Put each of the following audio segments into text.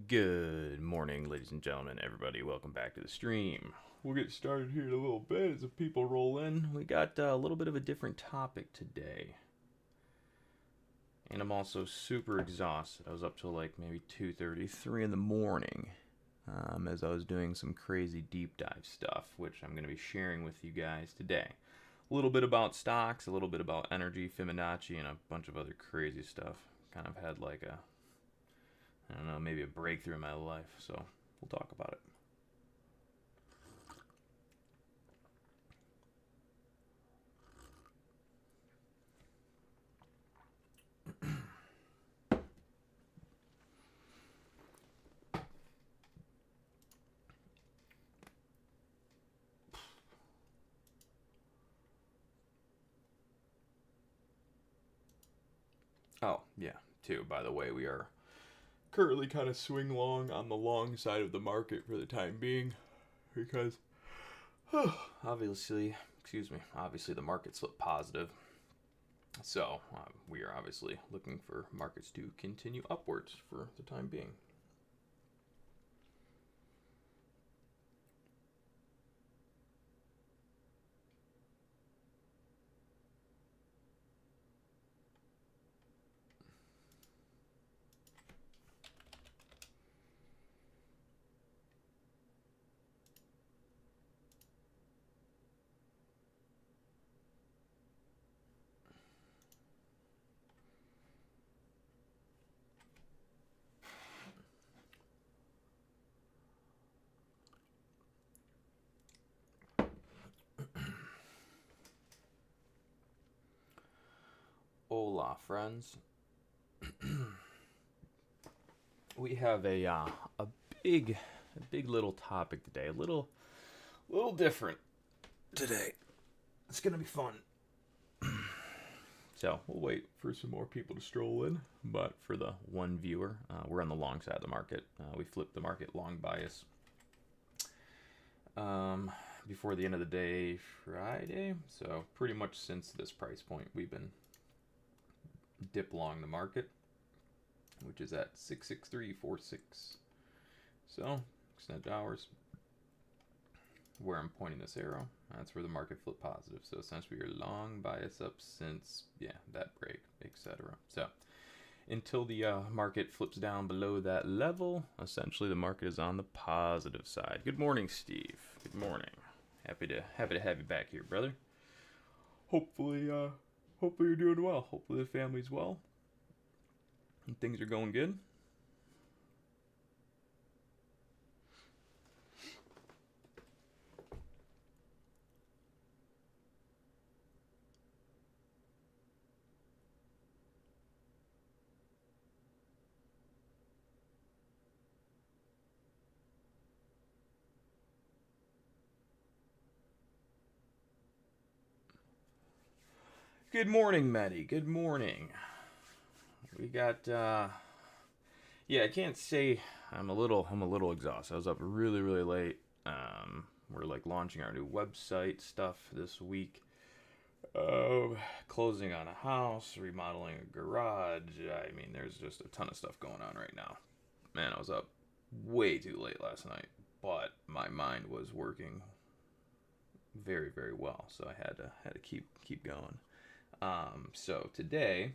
Good morning, ladies and gentlemen, everybody. Welcome back to the stream. We'll get started here in a little bit as the people roll in. We got a little bit of a different topic today. And I'm also super exhausted. I was up till like maybe 2:30, 3 in the morning as I was doing some crazy deep dive stuff, which I'm going to be sharing with you guys today. A little bit about stocks, a little bit about energy, Fibonacci, and a bunch of other crazy stuff. Kind of had like I don't know, maybe a breakthrough in my life, so we'll talk about it. Oh, yeah, too, by the way, we are currently kind of swing long on the long side of the market for the time being because obviously, obviously the market slipped positive. So we are obviously looking for markets to continue upwards for the time being. Hola, friends. We have a big little topic today. A little different today. It's gonna be fun. So we'll wait for some more people to stroll in. But for the one viewer, we're on the long side of the market. We flipped the market long bias before the end of the day Friday. So pretty much since this price point, we've been dip long the market, which is at 66346. So extended hours, where I'm pointing this arrow, that's where the market flipped positive. So essentially you're long bias up since that break, etc. So until the market flips down below that level, essentially the market is on the positive side. Good morning, Steve. Good morning. Happy to have you back here, brother. Hopefully you're doing well. Hopefully the family's well and things are going good. Good morning, Maddie. Good morning. We got I can't say I'm a little exhausted. I was up really late. We're like launching our new website stuff this week. Closing on a house, remodeling a garage. I mean, there's just a ton of stuff going on right now. Man, I was up way too late last night, but my mind was working very well, so I had to keep going. So today,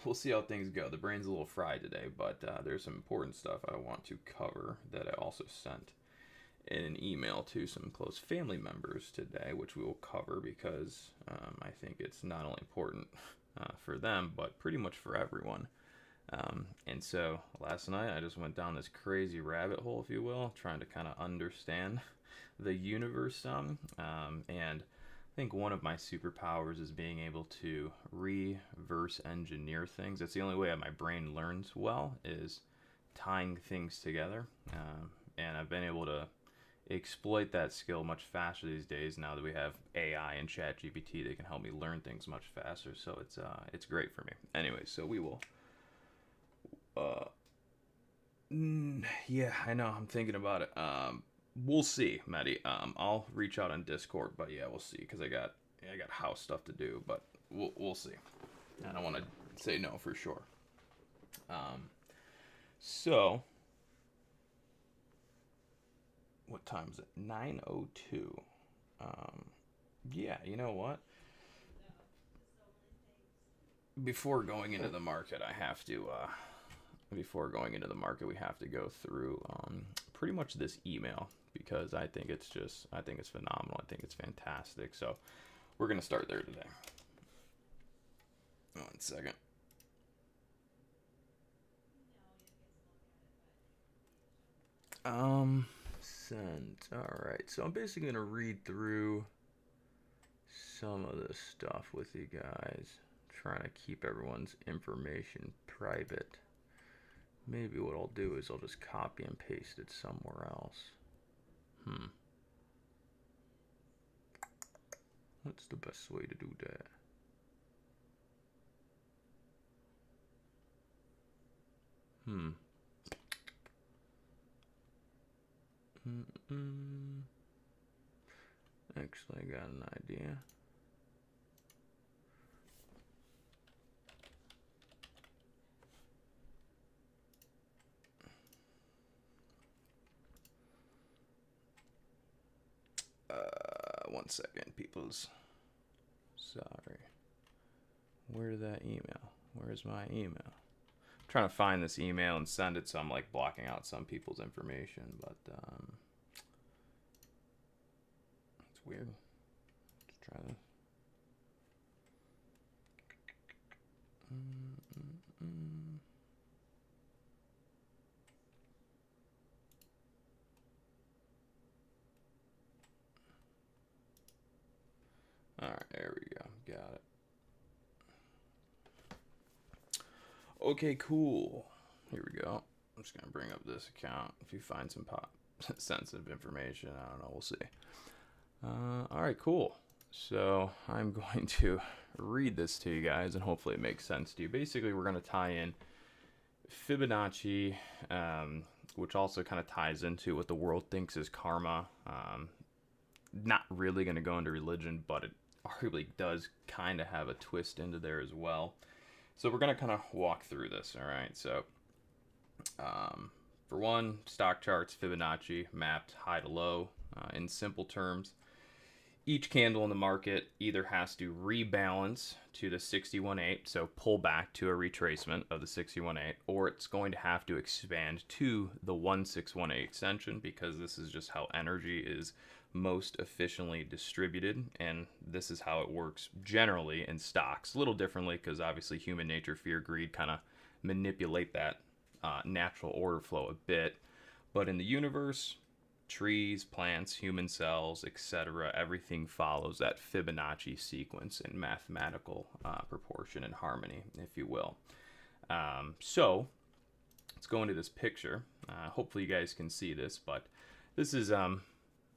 we'll see how things go. The brain's a little fried today, but there's some important stuff I want to cover that I also sent in an email to some close family members today, which we will cover because I think it's not only important for them, but pretty much for everyone. And so last night I just went down this crazy rabbit hole, if you will, trying to kind of understand the universe some. And I think one of my superpowers is being able to reverse engineer things. That's the only way my brain learns well, is tying things together. And I've been able to exploit that skill much faster these days now that we have AI and ChatGPT. They can help me learn things much faster. So it's great for me. Anyway, so we will. Yeah, I know. I'm thinking about it. We'll see, Maddie. I'll reach out on Discord, but yeah, we'll see because I got house stuff to do, but we'll see. I don't want to say no for sure. So, what time is it? 9:02. Yeah, you know what? Before going into the market, I have to. Before going into the market, we have to go through pretty much this email because I think it's phenomenal. I think it's fantastic. So we're gonna start there today. 1 second. Sent. All right. So I'm basically gonna read through some of this stuff with you guys, trying to keep everyone's information private. Maybe what I'll do is I'll just copy and paste it somewhere else. What's the best way to do that? Actually, I got an idea. One second, peoples. Sorry. Where's that email? Where's my email? I'm trying to find this email and send it, so I'm like blocking out some people's information, but it's weird. Let's try this. All right, there we go. Got it. Okay, cool. Here we go. I'm just gonna bring up this account. If you find some sensitive information, I don't know. We'll see. All right, cool. So I'm going to read this to you guys, and hopefully it makes sense to you. Basically, we're gonna tie in Fibonacci, which also kind of ties into what the world thinks is karma. Not really going to go into religion, but it arguably does kind of have a twist into there as well. So we're going to kind of walk through this, all right? So for one, stock charts, Fibonacci, mapped high to low. In simple terms, each candle in the market either has to rebalance to the 61.8, so pull back to a retracement of the 61.8, or it's going to have to expand to the 1618 extension, because this is just how energy is most efficiently distributed, and this is how it works generally in stocks. A little differently, because obviously human nature, fear, greed kind of manipulate that natural order flow a bit. But in the universe, trees, plants, human cells, etc., everything follows that Fibonacci sequence in mathematical proportion and harmony, if you will. So let's go into this picture. Hopefully you guys can see this, but this is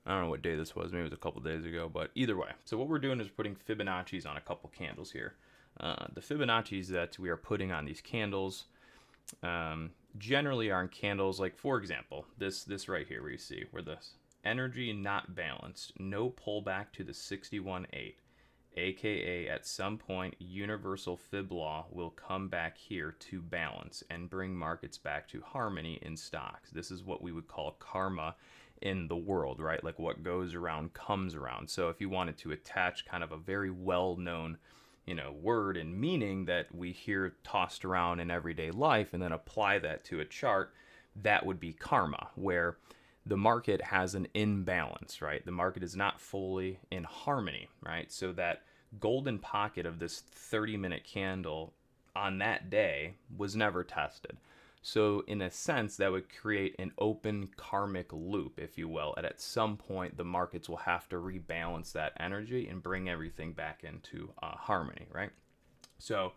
I don't know what day this was. Maybe it was a couple days ago, but either way. So what we're doing is putting Fibonacci's on a couple candles here. The Fibonacci's that we are putting on these candles generally are in candles like, for example, this right here where you see where the energy not balanced, no pullback to the 61.8, aka at some point universal fib law will come back here to balance and bring markets back to harmony in stocks. This is what we would call karma in the world, right? Like what goes around comes around. So if you wanted to attach kind of a very well-known word and meaning that we hear tossed around in everyday life and then apply that to a chart, that would be karma, where the market has an imbalance, right? The market is not fully in harmony, right? So that golden pocket of this 30-minute candle on that day was never tested. So in a sense, that would create an open karmic loop, if you will. And at some point, the markets will have to rebalance that energy and bring everything back into harmony, right? So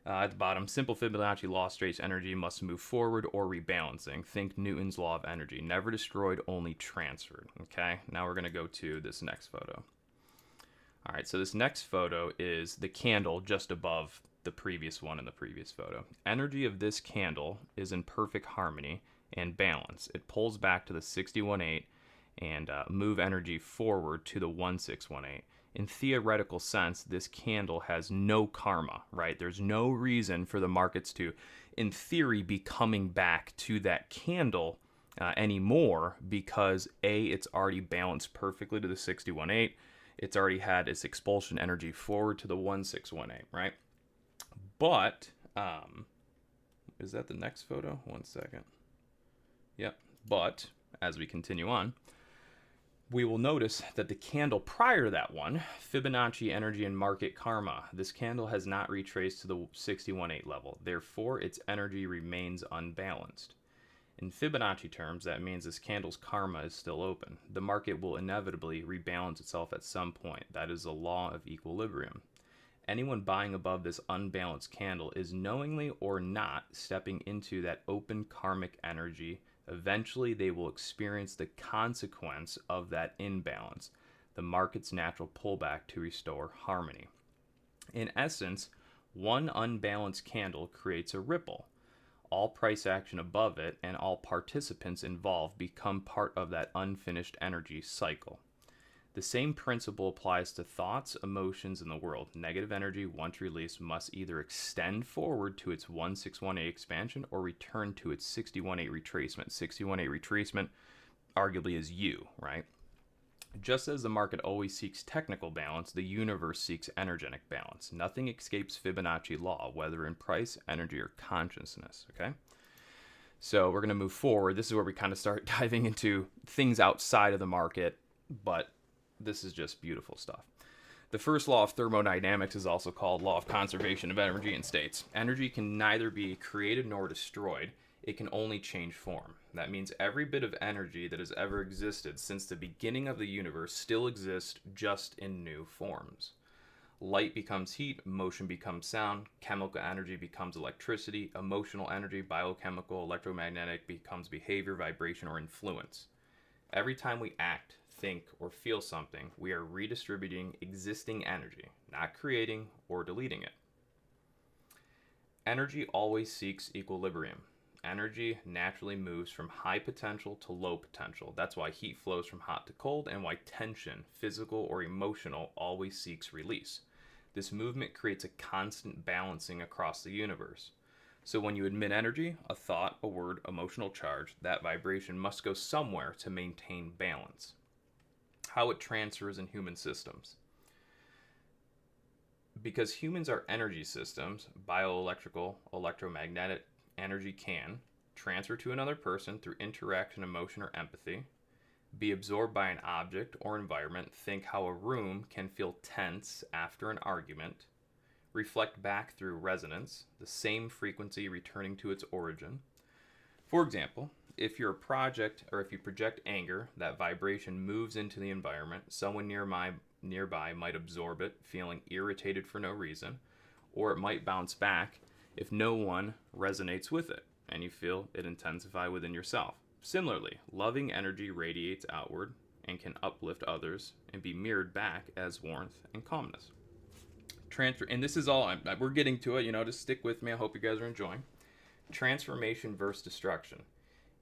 at the bottom, simple Fibonacci law states energy must move forward or rebalancing. Think Newton's law of energy. Never destroyed, only transferred, okay? Now we're going to go to this next photo. All right, so this next photo is the candle just above the previous one in the previous photo. Energy of this candle is in perfect harmony and balance. It pulls back to the 61.8 and move energy forward to the 1618. In theoretical sense, this candle has no karma, right? There's no reason for the markets to, in theory, be coming back to that candle anymore because A, it's already balanced perfectly to the 61.8. It's already had its expulsion energy forward to the 1618, right? But, is that the next photo? One second. Yep. But, as we continue on, we will notice that the candle prior to that one, Fibonacci energy and market karma, this candle has not retraced to the 61.8 level. Therefore, its energy remains unbalanced. In Fibonacci terms, that means this candle's karma is still open. The market will inevitably rebalance itself at some point. That is the law of equilibrium. Anyone buying above this unbalanced candle is knowingly or not stepping into that open karmic energy. Eventually, they will experience the consequence of that imbalance, the market's natural pullback to restore harmony. In essence, one unbalanced candle creates a ripple. All price action above it and all participants involved become part of that unfinished energy cycle. The same principle applies to thoughts, emotions in the world. Negative energy, once released, must either extend forward to its 1618 expansion or return to its 61.8 retracement. 61.8 retracement arguably is you, right? Just as the market always seeks technical balance, the universe seeks energetic balance. Nothing escapes Fibonacci law, whether in price, energy, or consciousness, okay? So we're going to move forward. This is where we kind of start diving into things outside of the market, but this is just beautiful stuff. The first law of thermodynamics is also called law of conservation of energy in states. Energy can neither be created nor destroyed. It can only change form. That means every bit of energy that has ever existed since the beginning of the universe still exists, just in new forms. Light becomes heat, motion becomes sound, chemical energy becomes electricity, emotional energy, biochemical, electromagnetic becomes behavior, vibration, or influence. Every time we act, think, or feel something, we are redistributing existing energy, not creating or deleting it. Energy always seeks equilibrium. Energy naturally moves from high potential to low potential. That's why heat flows from hot to cold and why tension, physical or emotional, always seeks release. This movement creates a constant balancing across the universe. So when you emit energy, a thought, a word, emotional charge, that vibration must go somewhere to maintain balance. How it transfers in human systems. Because humans are energy systems, bioelectrical, electromagnetic energy can transfer to another person through interaction, emotion, or empathy, be absorbed by an object or environment. Think how a room can feel tense after an argument, reflect back through resonance, the same frequency returning to its origin. For example, if you're a project or if you project anger, that vibration moves into the environment. Someone nearby might absorb it, feeling irritated for no reason, or it might bounce back if no one resonates with it, and you feel it intensify within yourself. Similarly, loving energy radiates outward and can uplift others and be mirrored back as warmth and calmness. And this is all, we're getting to it, just stick with me. I hope you guys are enjoying. Transformation versus destruction.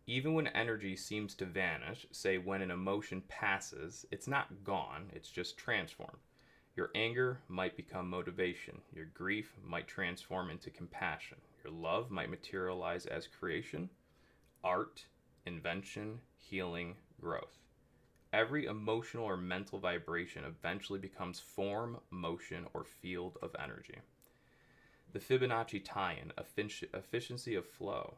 Even when energy seems to vanish, say when an emotion passes, it's not gone, it's just transformed. Your anger might become motivation. Your grief might transform into compassion. Your love might materialize as creation, art, invention, healing, growth. Every emotional or mental vibration eventually becomes form, motion, or field of energy. The Fibonacci tie-in, efficiency of flow.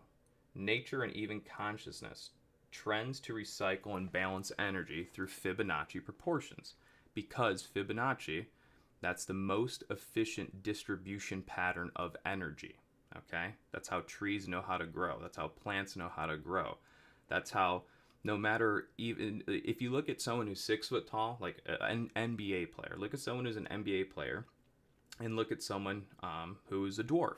Nature and even consciousness trends to recycle and balance energy through Fibonacci proportions. Because Fibonacci, that's the most efficient distribution pattern of energy. Okay? That's how trees know how to grow. That's how plants know how to grow. That's how, no matter, even if you look at someone who's 6 foot tall, like an NBA player, look at someone who's an NBA player and look at someone who's a dwarf.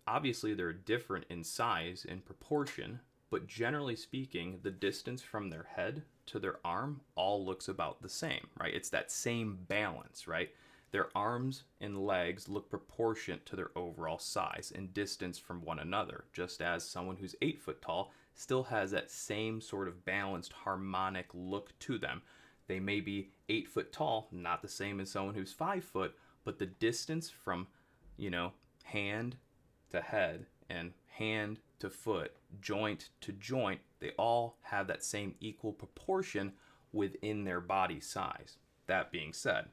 Obviously, they're different in size and proportion, but generally speaking, the distance from their head to their arm all looks about the same, right? It's that same balance, right? Their arms and legs look proportionate to their overall size and distance from one another, just as someone who's 8 foot tall still has that same sort of balanced, harmonic look to them. They may be 8 foot tall, not the same as someone who's 5 foot, but the distance from, hand to head and hand to foot, joint to joint, they all have that same equal proportion within their body size. That being said,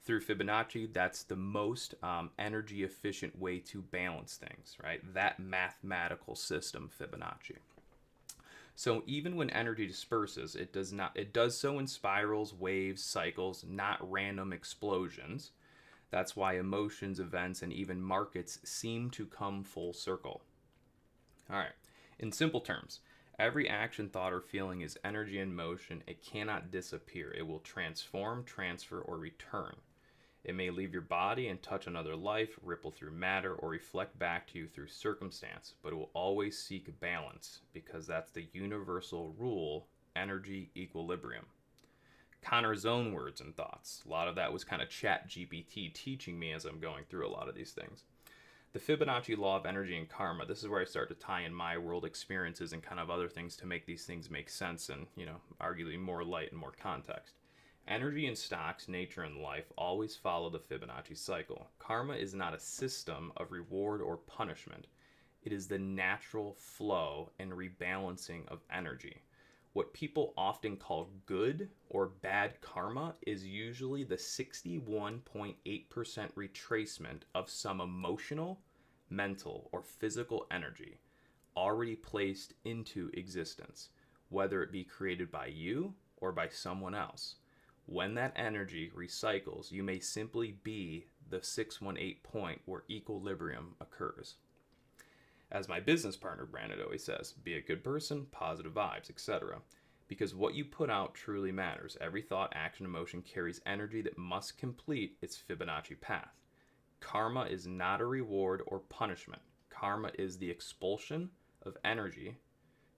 through Fibonacci, that's the most energy efficient way to balance things, right? That mathematical system, Fibonacci. So even when energy disperses, it does so in spirals, waves, cycles, not random explosions. That's why emotions, events, and even markets seem to come full circle. All right. In simple terms, every action, thought, or feeling is energy in motion. It cannot disappear. It will transform, transfer, or return. It may leave your body and touch another life, ripple through matter, or reflect back to you through circumstance, but it will always seek balance because that's the universal rule, energy equilibrium. Connor's own words and thoughts. A lot of that was kind of chat GPT teaching me as I'm going through a lot of these things. The Fibonacci law of energy and karma, this is where I start to tie in my world experiences and kind of other things to make these things make sense and, arguably more light and more context. Energy in stocks, nature, and life always follow the Fibonacci cycle. Karma is not a system of reward or punishment. It is the natural flow and rebalancing of energy. What people often call good or bad karma is usually the 61.8% retracement of some emotional, mental, or physical energy already placed into existence, whether it be created by you or by someone else. When that energy recycles, you may simply be the 618 point where equilibrium occurs. As my business partner Brandon always says, be a good person, positive vibes, etc. Because what you put out truly matters. Every thought, action, emotion carries energy that must complete its Fibonacci path. Karma is not a reward or punishment. Karma is the expulsion of energy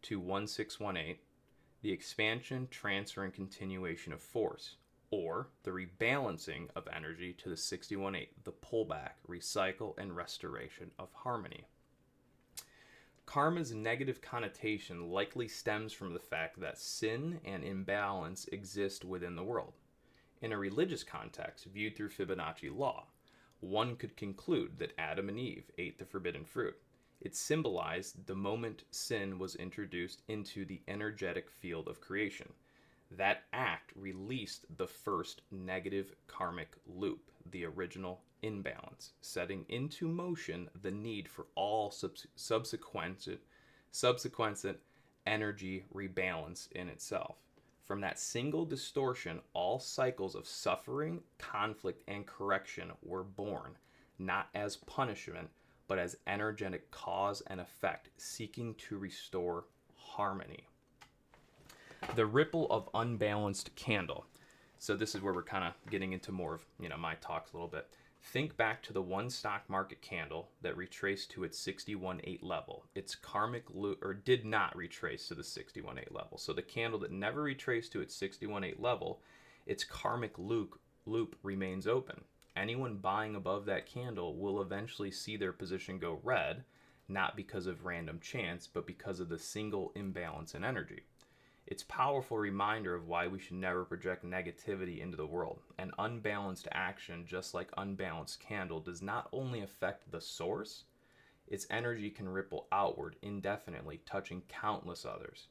to 1618, the expansion, transfer, and continuation of force, or the rebalancing of energy to the 618, the pullback, recycle, and restoration of harmony. Karma's negative connotation likely stems from the fact that sin and imbalance exist within the world. In a religious context, viewed through Fibonacci law, one could conclude that Adam and Eve ate the forbidden fruit. It symbolized the moment sin was introduced into the energetic field of creation. That act released the first negative karmic loop, the original imbalance, setting into motion the need for all subsequent energy rebalance in itself. From that single distortion, all cycles of suffering, conflict, and correction were born, not as punishment, but as energetic cause and effect, seeking to restore harmony. The ripple of unbalanced candle. So this is where we're kind of getting into more of, my talks a little bit. Think back to the one stock market candle that retraced to its 61.8 level. Its karmic loop, or did not retrace to the 61.8 level. So the candle that never retraced to its 61.8 level, its karmic loop remains open. Anyone buying above that candle will eventually see their position go red, not because of random chance, but because of the single imbalance in energy. It's a powerful reminder of why we should never project negativity into the world. An unbalanced action, just like unbalanced candle, does not only affect the source, its energy can ripple outward indefinitely, touching countless others.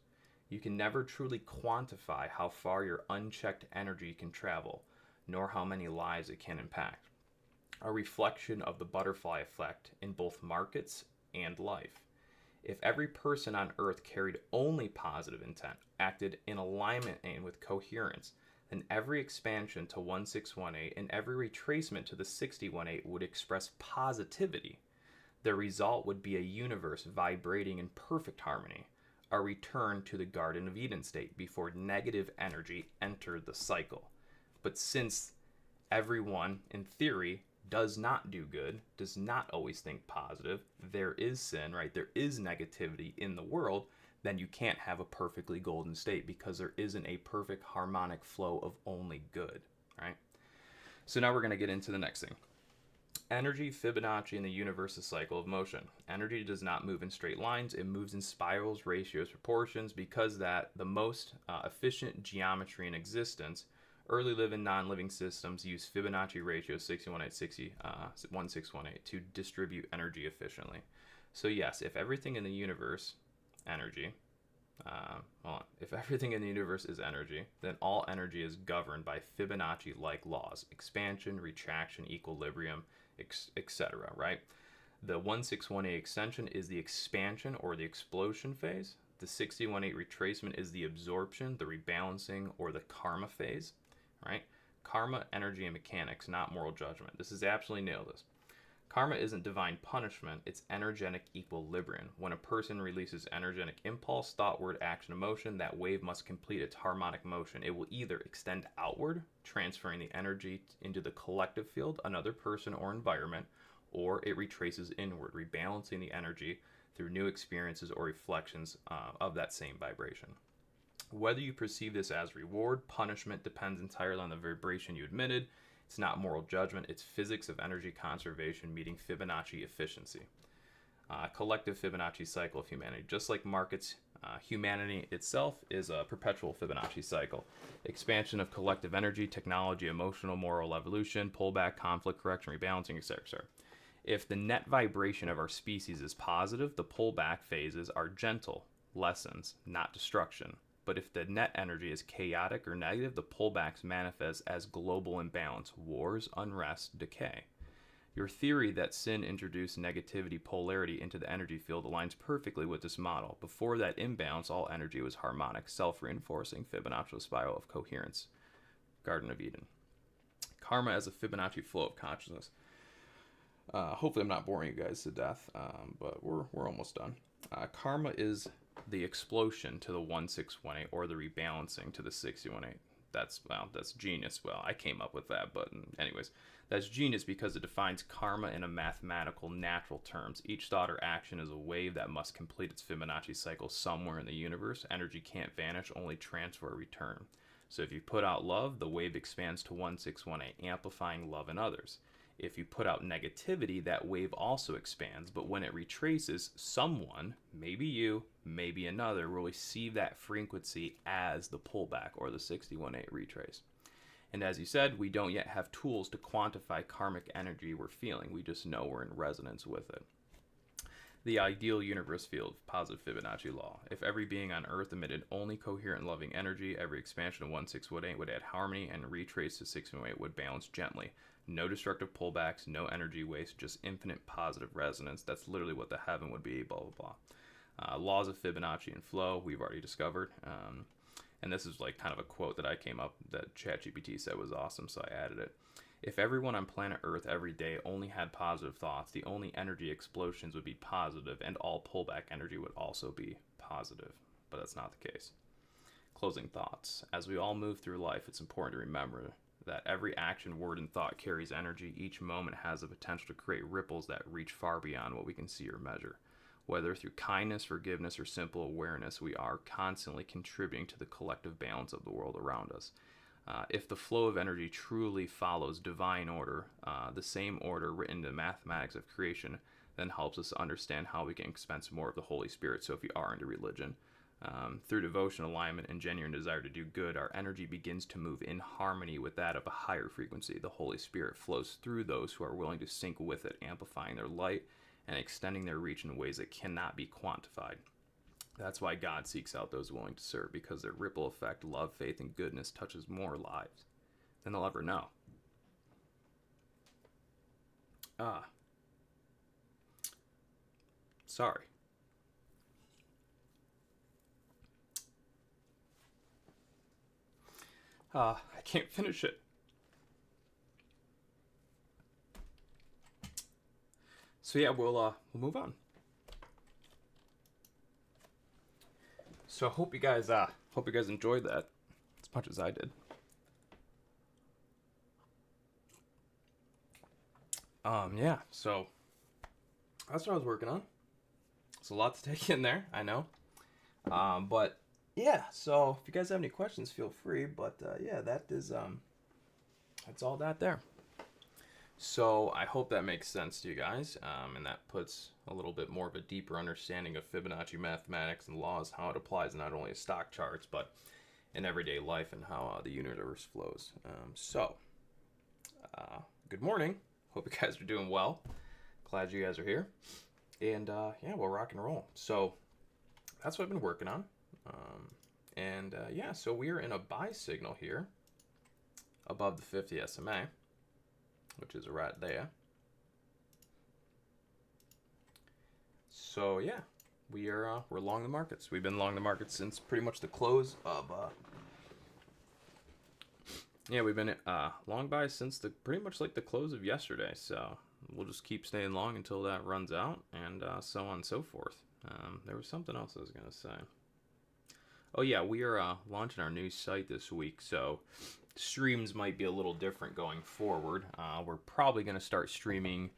You can never truly quantify how far your unchecked energy can travel, nor how many lives it can impact. A reflection of the butterfly effect in both markets and life. If every person on earth carried only positive intent, acted in alignment and with coherence, then every expansion to 1618 and every retracement to the 6018 would express positivity. The result would be a universe vibrating in perfect harmony, a return to the Garden of Eden state before negative energy entered the cycle. But since everyone, in theory, does not do good, does not always think positive, there is sin, right? There is negativity in the world, then you can't have a perfectly golden state because there isn't a perfect harmonic flow of only good, right? So now we're going to get into the next thing. Energy, Fibonacci, and the universe is a cycle of motion. Energy does not move in straight lines. It moves in spirals, ratios, proportions, because that the most efficient geometry in existence. Early living, non-living systems use Fibonacci ratio 1618 to distribute energy efficiently. So yes, if everything in the universe, energy, if everything in the universe is energy, then all energy is governed by Fibonacci-like laws: expansion, retraction, equilibrium, etc. Right? The 1618 extension is the expansion or the explosion phase. The 1618 retracement is the absorption, the rebalancing, or the karma phase. Right? Karma, energy, and mechanics, not moral judgment. This is absolutely nailed this. Karma isn't divine punishment, it's energetic equilibrium. When a person releases energetic impulse, thought, word, action, emotion, that wave must complete its harmonic motion. It will either extend outward, transferring the energy into the collective field, another person or environment, or it retraces inward, rebalancing the energy through new experiences or reflections of that same vibration. Whether you perceive this as reward, punishment, depends entirely on the vibration you emitted. It's not moral judgment, it's physics of energy conservation meeting Fibonacci efficiency. Collective Fibonacci cycle of humanity. Just like markets, humanity itself is a perpetual Fibonacci cycle. Expansion of collective energy, technology, emotional, moral evolution, pullback, conflict, correction, rebalancing, etc. If the net vibration of our species is positive, the pullback phases are gentle, lessons, not destruction. But if the net energy is chaotic or negative, the pullbacks manifest as global imbalance, wars, unrest, decay. Your theory that sin introduced negativity polarity into the energy field aligns perfectly with this model. Before that imbalance, all energy was harmonic, self-reinforcing, Fibonacci spiral of coherence. Garden of Eden. Karma as a Fibonacci flow of consciousness. Hopefully I'm not boring you guys to death, but we're almost done. Karma is the explosion to the 1618 or the rebalancing to the 1618. That's genius. Well, I came up with that, but anyways, that's genius because it defines karma in a mathematical, natural terms. Each thought or action is a wave that must complete its Fibonacci cycle somewhere in the universe. Energy can't vanish, only transfer or return. So if you put out love, the wave expands to 1618, amplifying love in others. If you put out negativity, that wave also expands, but when it retraces, someone, maybe you, maybe another, will receive that frequency as the pullback or the 1618 retrace. And as you said, we don't yet have tools to quantify karmic energy we're feeling. We just know we're in resonance with it. The ideal universe field, positive Fibonacci law. If every being on Earth emitted only coherent loving energy, every expansion of 1618 would add harmony, and retrace to 1618 would balance gently. No destructive pullbacks, no energy waste, just infinite positive resonance. That's literally what the heaven would be, blah, blah, blah. Laws of Fibonacci and flow, we've already discovered. And this is like kind of a quote that I came up that ChatGPT said was awesome, so I added it. If everyone on planet Earth every day only had positive thoughts, the only energy explosions would be positive, and all pullback energy would also be positive. But that's not the case. Closing thoughts. As we all move through life, it's important to remember that every action, word, and thought carries energy. Each moment has the potential to create ripples that reach far beyond what we can see or measure. Whether through kindness, forgiveness, or simple awareness, we are constantly contributing to the collective balance of the world around us. If the flow of energy truly follows divine order, the same order written in the mathematics of creation, then helps us understand how we can expense more of the Holy Spirit. So if you are into religion, through devotion, alignment, and genuine desire to do good, our energy begins to move in harmony with that of a higher frequency. The Holy Spirit flows through those who are willing to sync with it, amplifying their light and extending their reach in ways that cannot be quantified. That's why God seeks out those willing to serve, because their ripple effect, love, faith, and goodness touches more lives than they'll ever know. Sorry. I can't finish it. So yeah, we'll move on. So I hope you guys enjoyed that as much as I did. Yeah, so that's what I was working on. It's a lot to take in there, I know. But yeah, so if you guys have any questions, feel free. But yeah, that is that's all that there. So I hope that makes sense to you guys, and that puts a little bit more of a deeper understanding of Fibonacci mathematics and laws, how it applies not only to stock charts, but in everyday life and how the universe flows. Good morning. Hope you guys are doing well. Glad you guys are here. And yeah, we'll rock and roll. So that's what I've been working on. So we are in a buy signal here above the 50 SMA, which is right there. So yeah, we're long the markets. We've been long the markets since pretty much the close of we've been long buy since pretty much like the close of yesterday. So we'll just keep staying long until that runs out, and so on and so forth. There was something else I was gonna say. Oh yeah, we are launching our new site this week, so streams might be a little different going forward. We're probably gonna start streaming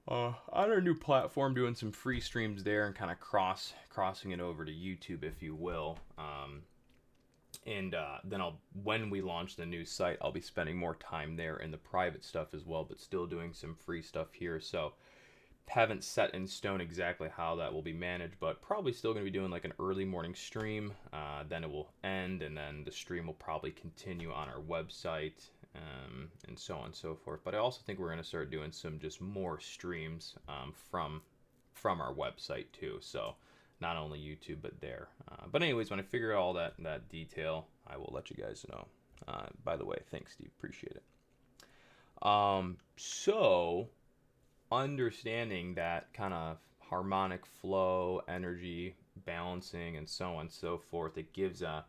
on our new platform, doing some free streams there, and kind of crossing it over to YouTube, if you will. Then when we launch the new site, I'll be spending more time there in the private stuff as well, but still doing some free stuff here. So haven't set in stone exactly how that will be managed, but probably still going to be doing like an early morning stream. Then it will end, and then the stream will probably continue on our website, and so on and so forth. But I also think we're going to start doing some just more streams from our website too. So not only YouTube, but there. But anyways, when I figure out all that detail, I will let you guys know. By the way, thanks, Steve. Appreciate it. So understanding that kind of harmonic flow, energy, balancing, and so on and so forth, it gives a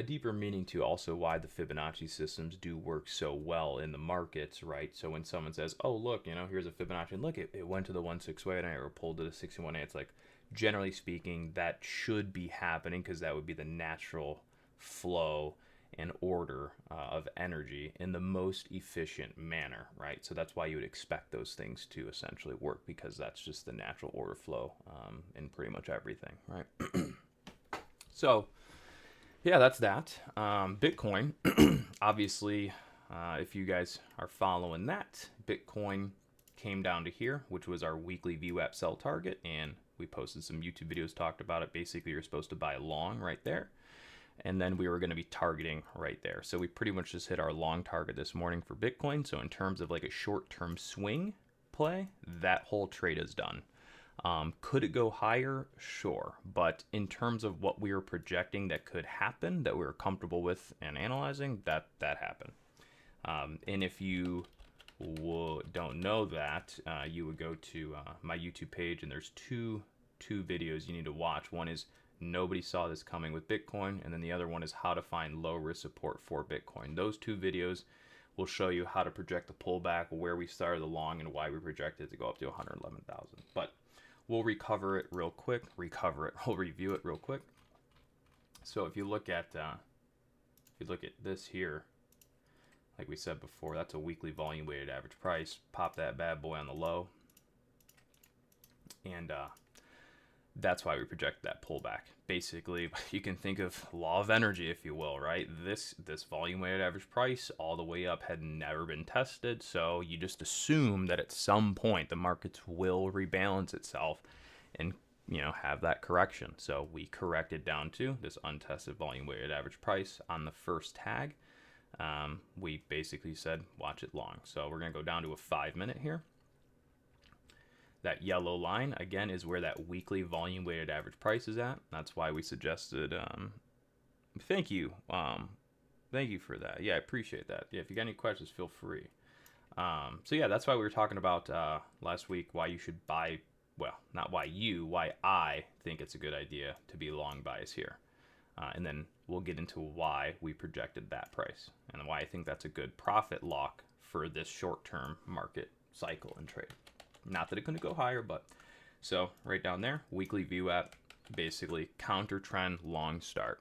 deeper meaning to also why the Fibonacci systems do work so well in the markets, right? So when someone says, oh, look, here's a Fibonacci, and look, it went to the 168 or pulled to the 61A, it's like, generally speaking, that should be happening because that would be the natural flow and order of energy in the most efficient manner, right? So that's why you would expect those things to essentially work, because that's just the natural order flow in pretty much everything, right? So yeah, that's that. Bitcoin, obviously, if you guys are following that, Bitcoin came down to here, which was our weekly VWAP sell target, and we posted some YouTube videos, talked about it. Basically, you're supposed to buy long right there, and then we were going to be targeting right there. So we pretty much just hit our long target this morning for Bitcoin. So in terms of like a short-term swing play, that whole trade is done. Could it go higher? Sure. But in terms of what we were projecting that could happen, that we were comfortable with and analyzing, that happened. And if you don't know that, you would go to my YouTube page, and there's two videos you need to watch. One is nobody saw this coming with Bitcoin, and then the other one is how to find low risk support for Bitcoin. Those two videos will show you how to project the pullback, where we started the long, and why we projected it to go up to 111,000. But we'll recover it real quick. We'll review it real quick. So if you look at this here, like we said before, that's a weekly volume weighted average price. Pop that bad boy on the low, and that's why we project that pullback. Basically, you can think of law of energy, if you will, right? This volume weighted average price all the way up had never been tested, so you just assume that at some point the markets will rebalance itself and have that correction. So we corrected down to this untested volume weighted average price on the first tag. We basically said watch it long. So we're going to go down to a 5-minute here. That yellow line, again, is where that weekly volume weighted average price is at. That's why we suggested, thank you. Thank you for that. Yeah, I appreciate that. Yeah, if you got any questions, feel free. So yeah, that's why we were talking about last week, why you should buy, well, not why I think it's a good idea to be long buys here. And then we'll get into why we projected that price and why I think that's a good profit lock for this short-term market cycle and trade. Not that it couldn't go higher, but so right down there, weekly VWAP, basically counter trend, long start.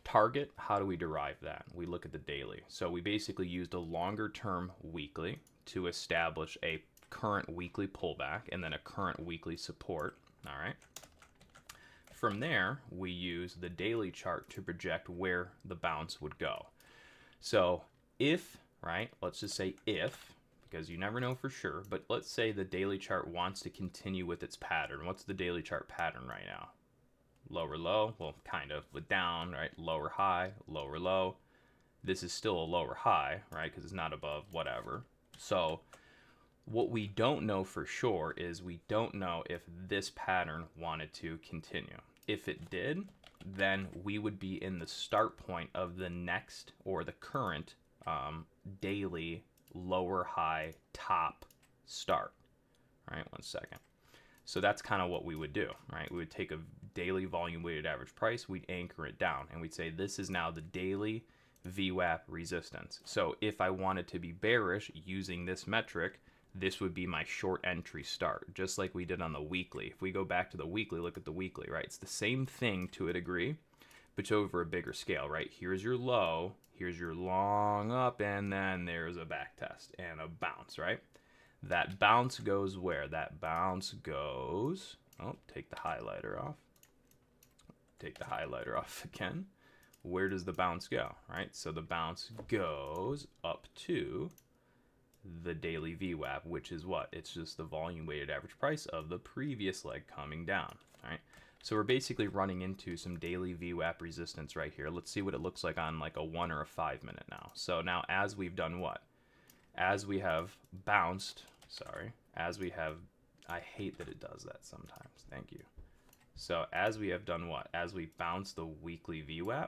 Target, how do we derive that? We look at the daily. So we basically used a longer term weekly to establish a current weekly pullback and then a current weekly support. All right. From there, we use the daily chart to project where the bounce would go. So if, right, let's just say if because you never know for sure, but let's say the daily chart wants to continue with its pattern. What's the daily chart pattern right now? Lower low, well, kind of, but down, right? Lower high, lower low. This is still a lower high, right? Because it's not above whatever. So what we don't know for sure is we don't know if this pattern wanted to continue. If it did, then we would be in the start point of the next or the current daily lower high top start. All right, 1 second. So that's kind of what we would do, right? We would take a daily volume weighted average price, we'd anchor it down, and we'd say this is now the daily VWAP resistance. So if I wanted to be bearish using this metric, this would be my short entry start, just like we did on the weekly. If we go back to the weekly, look at the weekly, right? It's the same thing to a degree, but over a bigger scale, right? Here's your low, here's your long up, and then there's a back test and a bounce, right? That bounce goes where? That bounce goes, oh, take the highlighter off. Take the highlighter off again. Where does the bounce go, right? So the bounce goes up to the daily VWAP, which is what? It's just the volume weighted average price of the previous leg coming down, right? So we're basically running into some daily VWAP resistance right here. Let's see what it looks like on like a 1 or a 5 minute now. So now as we've done what? As we have bounced, I hate that it does that sometimes. Thank you. So as we have done what? As we bounce the weekly VWAP,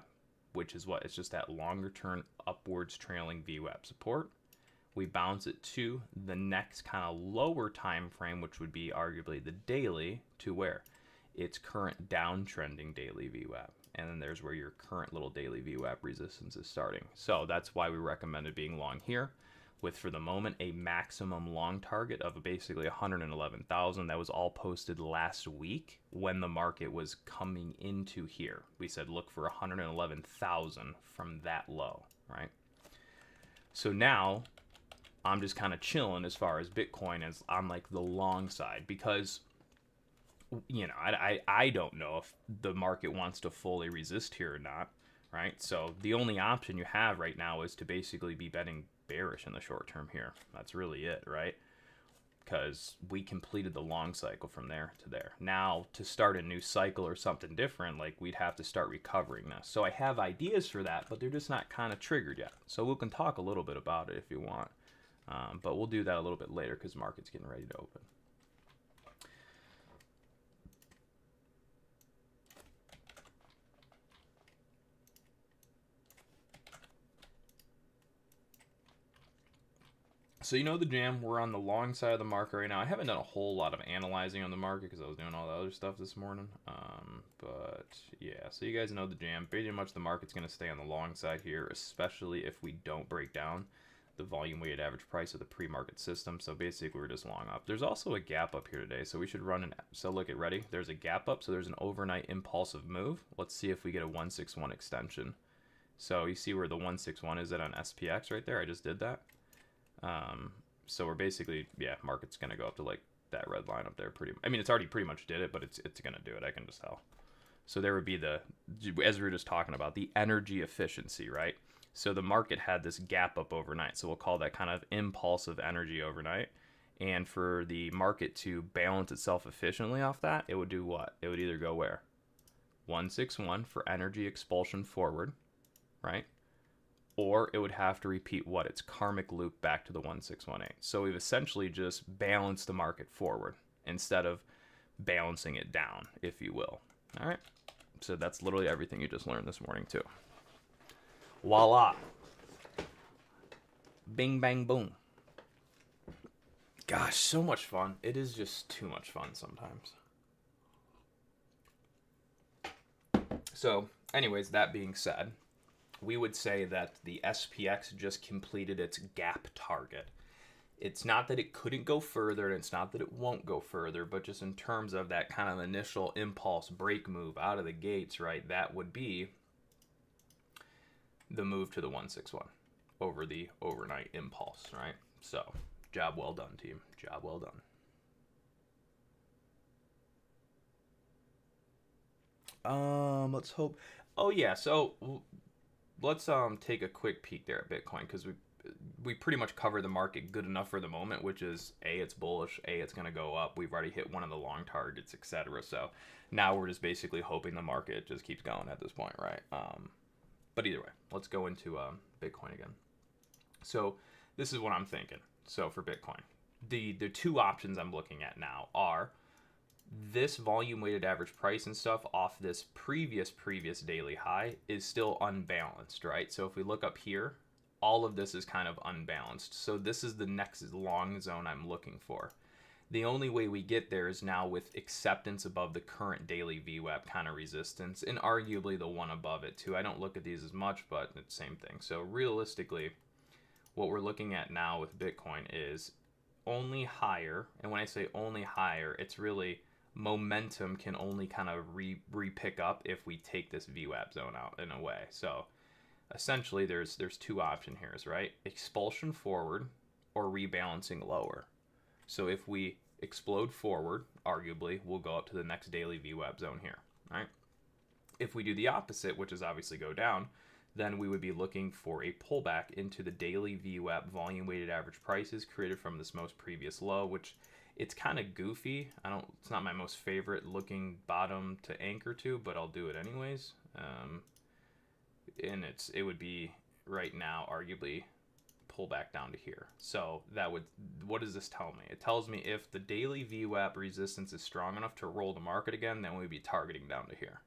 which is what? It's just that longer term upwards trailing VWAP support. We bounce it to the next kind of lower time frame, which would be arguably the daily, to where? Its current downtrending daily VWAP. And then there's where your current little daily VWAP resistance is starting. So that's why we recommended being long here, with for the moment a maximum long target of basically 111,000. That was all posted last week when the market was coming into here. We said look for 111,000 from that low, right? So now I'm just kind of chilling as far as Bitcoin as on like the long side, because you know, I don't know if the market wants to fully resist here or not, right? So the only option you have right now is to basically be betting bearish in the short term here. That's really it, right? Because we completed the long cycle from there to there. Now to start a new cycle or something different, like we'd have to start recovering this. So I have ideas for that, but they're just not kind of triggered yet. So we can talk a little bit about it if you want. But we'll do that a little bit later because the market's getting ready to open. So you know the jam, we're on the long side of the market right now. I haven't done a whole lot of analyzing on the market because I was doing all the other stuff this morning. But yeah, so you guys know the jam. Pretty much the market's going to stay on the long side here, especially if we don't break down the volume weighted average price of the pre-market system. So basically we're just long up. There's also a gap up here today, so we should run an, so look at ready. There's a gap up, so there's an overnight impulsive move. Let's see if we get a 161 extension. So you see where the 161 is at on SPX right there. I just did that. So we're basically, yeah, market's going to go up to like that red line up there. I mean, it's already pretty much did it, but it's going to do it. I can just tell. So there would be the, as we were just talking about, the energy efficiency, right? So the market had this gap up overnight. So we'll call that kind of impulsive energy overnight. And for the market to balance itself efficiently off that, it would do what? It would either go where? 161 for energy expulsion forward, right? Or it would have to repeat what? Its karmic loop back to the 1618. So we've essentially just balanced the market forward instead of balancing it down, if you will. All right. So that's literally everything you just learned this morning too. Voila. Bing, bang, boom. Gosh, so much fun. It is just too much fun sometimes. So anyways, that being said, we would say that the SPX just completed its gap target. It's not that it couldn't go further, and it's not that it won't go further, but just in terms of that kind of initial impulse break move out of the gates, right, that would be the move to the 161 over the overnight impulse, right? So, job well done, team. Job well done. Let's hope. Oh, yeah, so let's take a quick peek there at Bitcoin, because we pretty much cover the market good enough for the moment, which is A, it's bullish, A, it's going to go up. We've already hit one of the long targets, etc. So now we're just basically hoping the market just keeps going at this point, right? But either way, let's go into Bitcoin again. So this is what I'm thinking. So for Bitcoin, the two options I'm looking at now are this volume weighted average price and stuff off this previous daily high is still unbalanced, right? So if we look up here, all of this is kind of unbalanced. So this is the next long zone I'm looking for. The only way we get there is now with acceptance above the current daily VWAP kind of resistance, and arguably the one above it too. I don't look at these as much, but it's the same thing. So realistically, what we're looking at now with Bitcoin is only higher. And when I say only higher, it's really momentum can only kind of re-pick up if we take this VWAP zone out in a way. So essentially there's two options here, right? Expulsion forward or rebalancing lower. So if we explode forward, arguably, we'll go up to the next daily VWAP zone here, right? If we do the opposite, which is obviously go down, then we would be looking for a pullback into the daily VWAP volume weighted average prices created from this most previous low, which it's kind of goofy. It's not my most favorite looking bottom to anchor to, but I'll do it anyways. And it would be right now arguably pull back down to here. So what does this tell me? It tells me if the daily VWAP resistance is strong enough to roll the market again, then we'd be targeting down to here.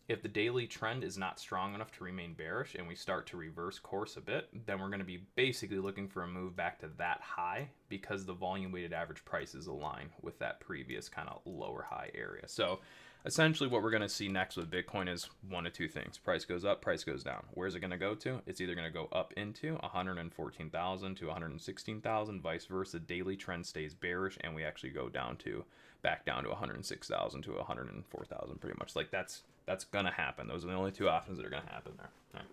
If the daily trend is not strong enough to remain bearish and we start to reverse course a bit, then we're going to be basically looking for a move back to that high because the volume weighted average prices align with that previous kind of lower high area. So essentially what we're going to see next with Bitcoin is one of two things. Price goes up, price goes down. Where's it going to go to? It's either going to go up into 114,000 to 116,000, vice versa. Daily trend stays bearish and we actually go back down to 106,000 to 104,000 pretty much. Like that's going to happen. Those are the only two options that are going to happen there. Right.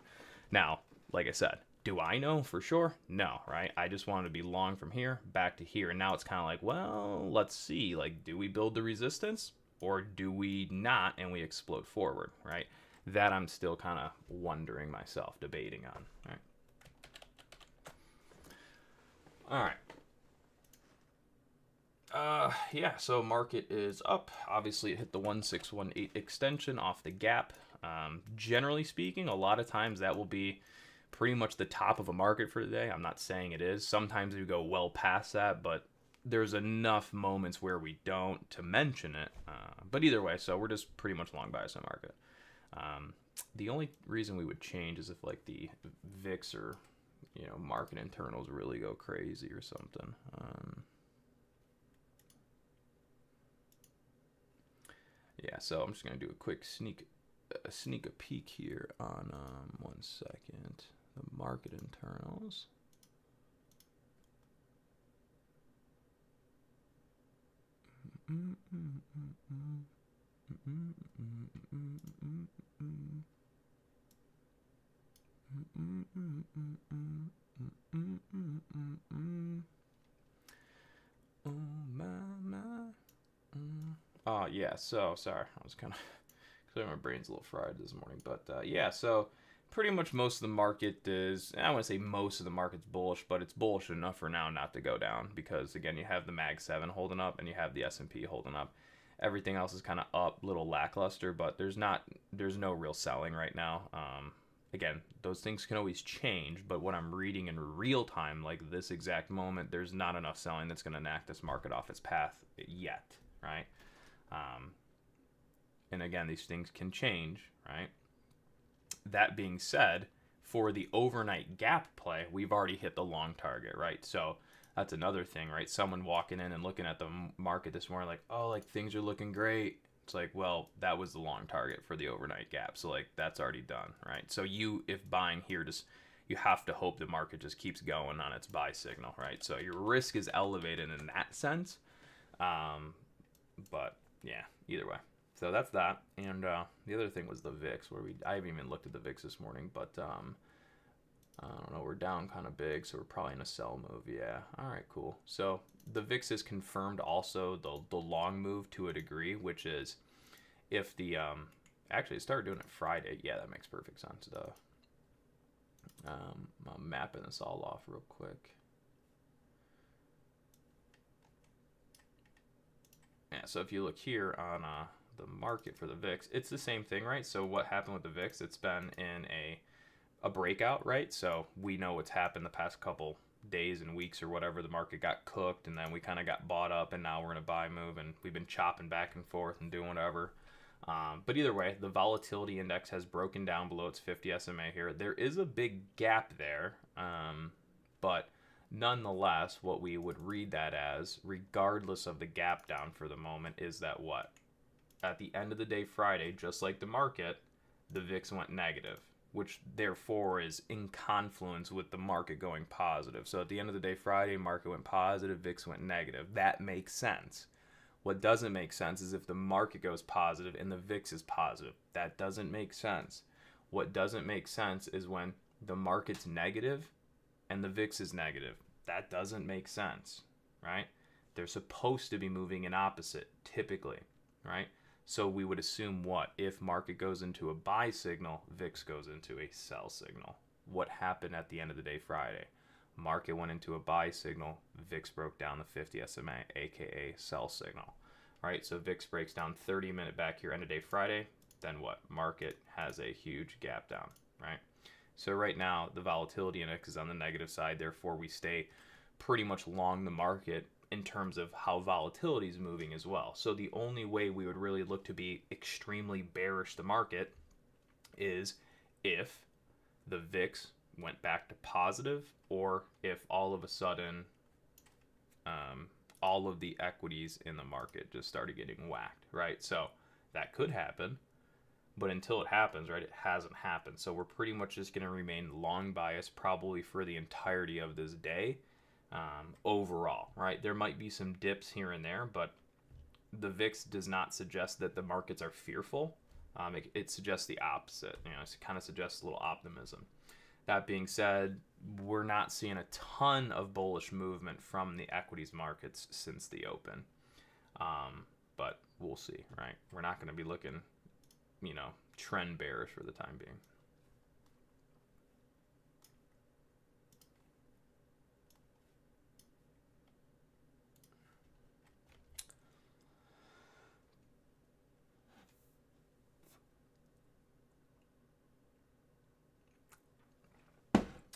Now, like I said, do I know for sure? No, right? I just wanted to be long from here back to here. And now it's kind of like, well, let's see. Like, do we build the resistance or do we not and we explode forward, right? That I'm still kind of wondering myself, debating on, right? All right. Yeah, so market is up. Obviously, it hit the 1618 extension off the gap. Generally speaking, a lot of times that will be pretty much the top of a market for the day. I'm not saying it is. Sometimes we go well past that, but there's enough moments where we don't to mention it. But either way, so we're just pretty much long bias in the market. The only reason we would change is if like the VIX or market internals really go crazy or something. Yeah, so I'm just gonna do a quick sneak a peek here on 1 second. The market internals. Oh my. Yeah, so sorry, I was kind of clearly my brain's a little fried this morning, but yeah, so pretty much most of the market is, I want to say most of the market's bullish, but it's bullish enough for now not to go down because again, you have the Mag 7 holding up and you have the S&P holding up. Everything else is kind of up, little lackluster, but there's no real selling right now. Again, those things can always change, but what I'm reading in real time, like this exact moment, there's not enough selling that's going to knock this market off its path yet, right? And again, these things can change, right? That being said, for the overnight gap play, we've already hit the long target, right? So that's another thing, right? Someone walking in and looking at the market this morning like, oh, like things are looking great. It's like, well, that was the long target for the overnight gap. So like that's already done, right? So if buying here, you have to hope the market just keeps going on its buy signal, right? So your risk is elevated in that sense. But yeah, either way. So that's that. And the other thing was the VIX, where I haven't even looked at the VIX this morning, but I don't know, we're down kind of big, so we're probably in a sell move. Yeah. All right, cool. So the VIX has confirmed also the long move to a degree, which is if the actually it started doing it Friday. Yeah, that makes perfect sense. I'm mapping this all off real quick. Yeah, so if you look here on the market for the VIX, it's the same thing, right? So what happened with the VIX? It's been in a breakout, right? So we know what's happened the past couple days and weeks or whatever. The market got cooked, and then we kind of got bought up, and now we're in a buy move, and we've been chopping back and forth and doing whatever. But either way, the volatility index has broken down below its 50 SMA here. There is a big gap there, but nonetheless, what we would read that as, regardless of the gap down for the moment, is that what? At the end of the day, Friday, just like the market, the VIX went negative, which therefore is in confluence with the market going positive. So at the end of the day, Friday, market went positive, VIX went negative. That makes sense. What doesn't make sense is if the market goes positive and the VIX is positive. That doesn't make sense. What doesn't make sense is when the market's negative and the VIX is negative. That doesn't make sense, right? They're supposed to be moving in opposite, typically, right? So we would assume what? If market goes into a buy signal, VIX goes into a sell signal. What happened at the end of the day Friday? Market went into a buy signal, VIX broke down the 50 SMA, aka sell signal. All right, so VIX breaks down 30-minute back here, end of day Friday. Then what? Market has a huge gap down, right? So right now, the volatility index is on the negative side. Therefore, we stay pretty much long the market in terms of how volatility is moving as well. So the only way we would really look to be extremely bearish the market is if the VIX went back to positive, or if all of a sudden all of the equities in the market just started getting whacked, right? So that could happen, but until it happens, right, it hasn't happened. So we're pretty much just going to remain long bias probably for the entirety of this day overall, right? There might be some dips here and there, but the VIX does not suggest that the markets are fearful. It suggests the opposite. It kind of suggests a little optimism. That being said, we're not seeing a ton of bullish movement from the equities markets since the open. But we'll see, right? We're not going to be looking, trend bearish for the time being.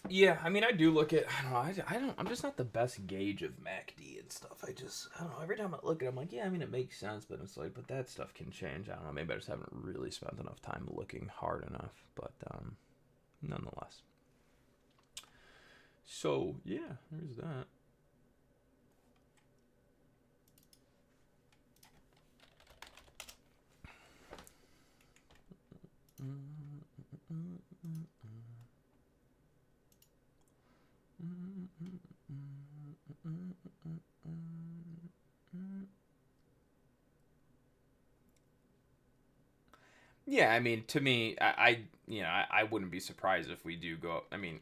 Yeah, I mean, I do look at, I'm just not the best gauge of MACD and stuff. I don't know, every time I look at it, I'm like, yeah, I mean, it makes sense, but it's like, but that stuff can change. I don't know, maybe I just haven't really spent enough time looking hard enough, but nonetheless. So, yeah, there's that. Yeah, I mean, to me, I wouldn't be surprised if we do go up. I mean,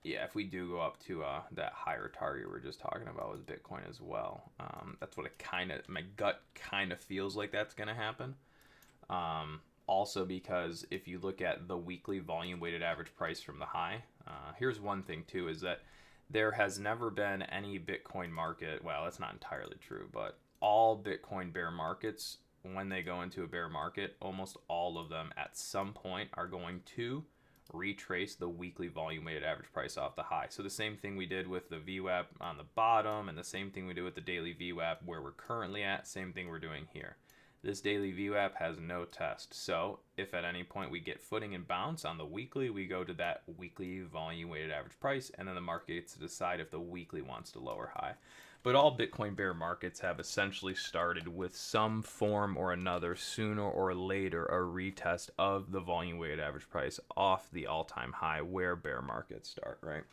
yeah, if we do go up to that higher target we are just talking about with Bitcoin as well. That's what my gut kind of feels like that's going to happen. Also, because if you look at the weekly volume weighted average price from the high, here's one thing too, is that there has never been any Bitcoin market. Well, that's not entirely true, but all Bitcoin bear markets, when they go into a bear market, almost all of them at some point are going to retrace the weekly volume weighted average price off the high. So the same thing we did with the VWAP on the bottom, and the same thing we did with the daily VWAP where we're currently at, same thing we're doing here. This daily VWAP has no test. So if at any point we get footing and bounce on the weekly, we go to that weekly volume weighted average price, and then the market gets to decide if the weekly wants to lower high. But all Bitcoin bear markets have essentially started with some form or another, sooner or later, a retest of the volume weighted average price off the all-time high where bear markets start, right?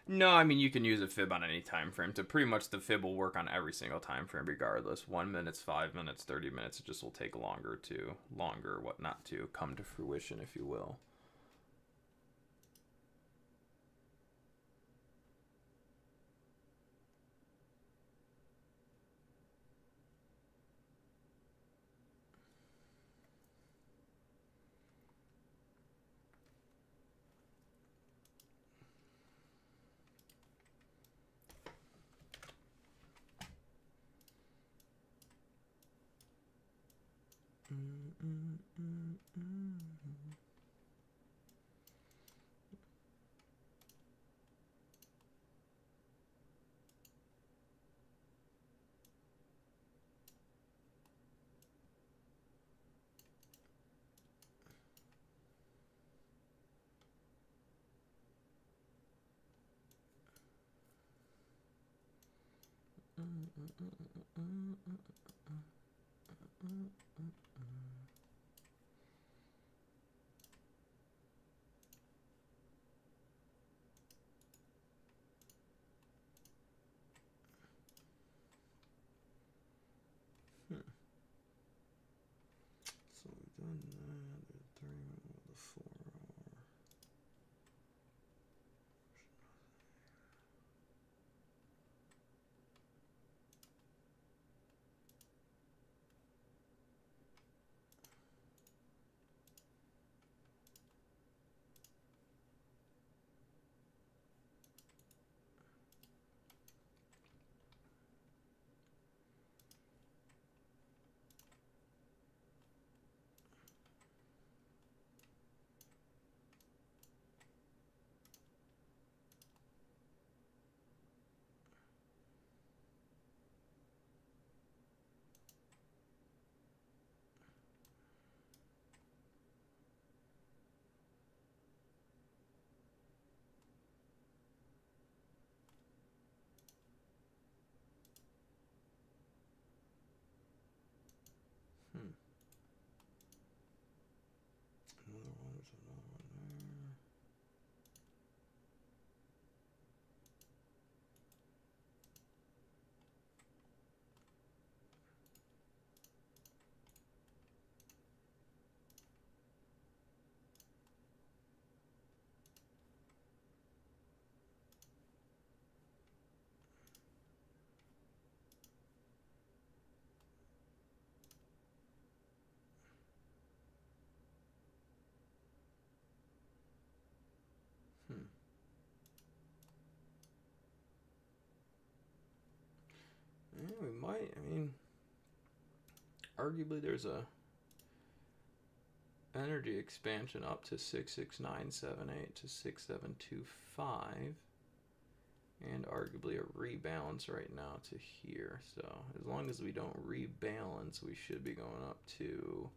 No, I mean you can use a fib on any time frame. To pretty much the fib will work on every single time frame regardless. 1 minute, 5 minutes, 30 minutes. It just will take longer whatnot to come to fruition, if you will. So we've done that. The 3 the 4 hour. Another one, there's another one there. Yeah, we might. I mean, arguably there's a energy expansion up to 66978 to 6725, and arguably a rebalance right now to here. So as long as we don't rebalance, we should be going up to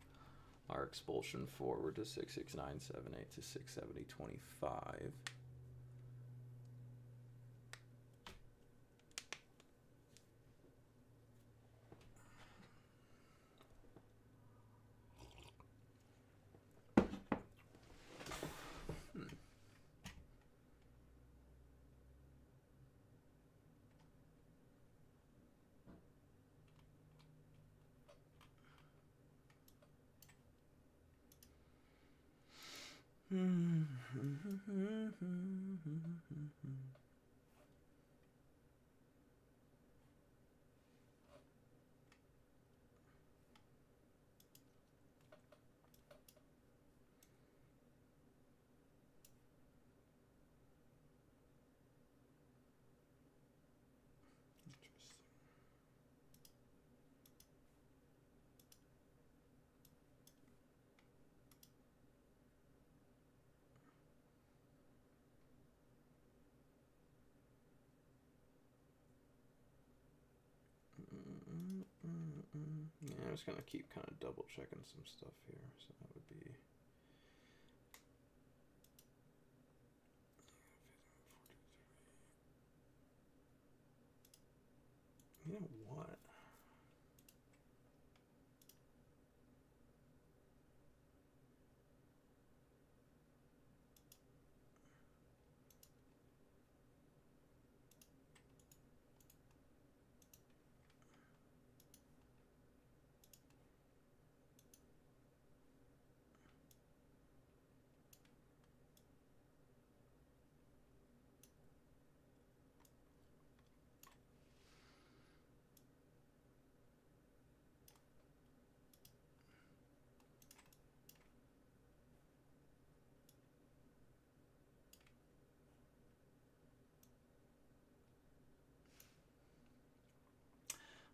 our expulsion forward to 66978 to 67025. just gonna keep kind of double checking some stuff here. So that would be. You know what?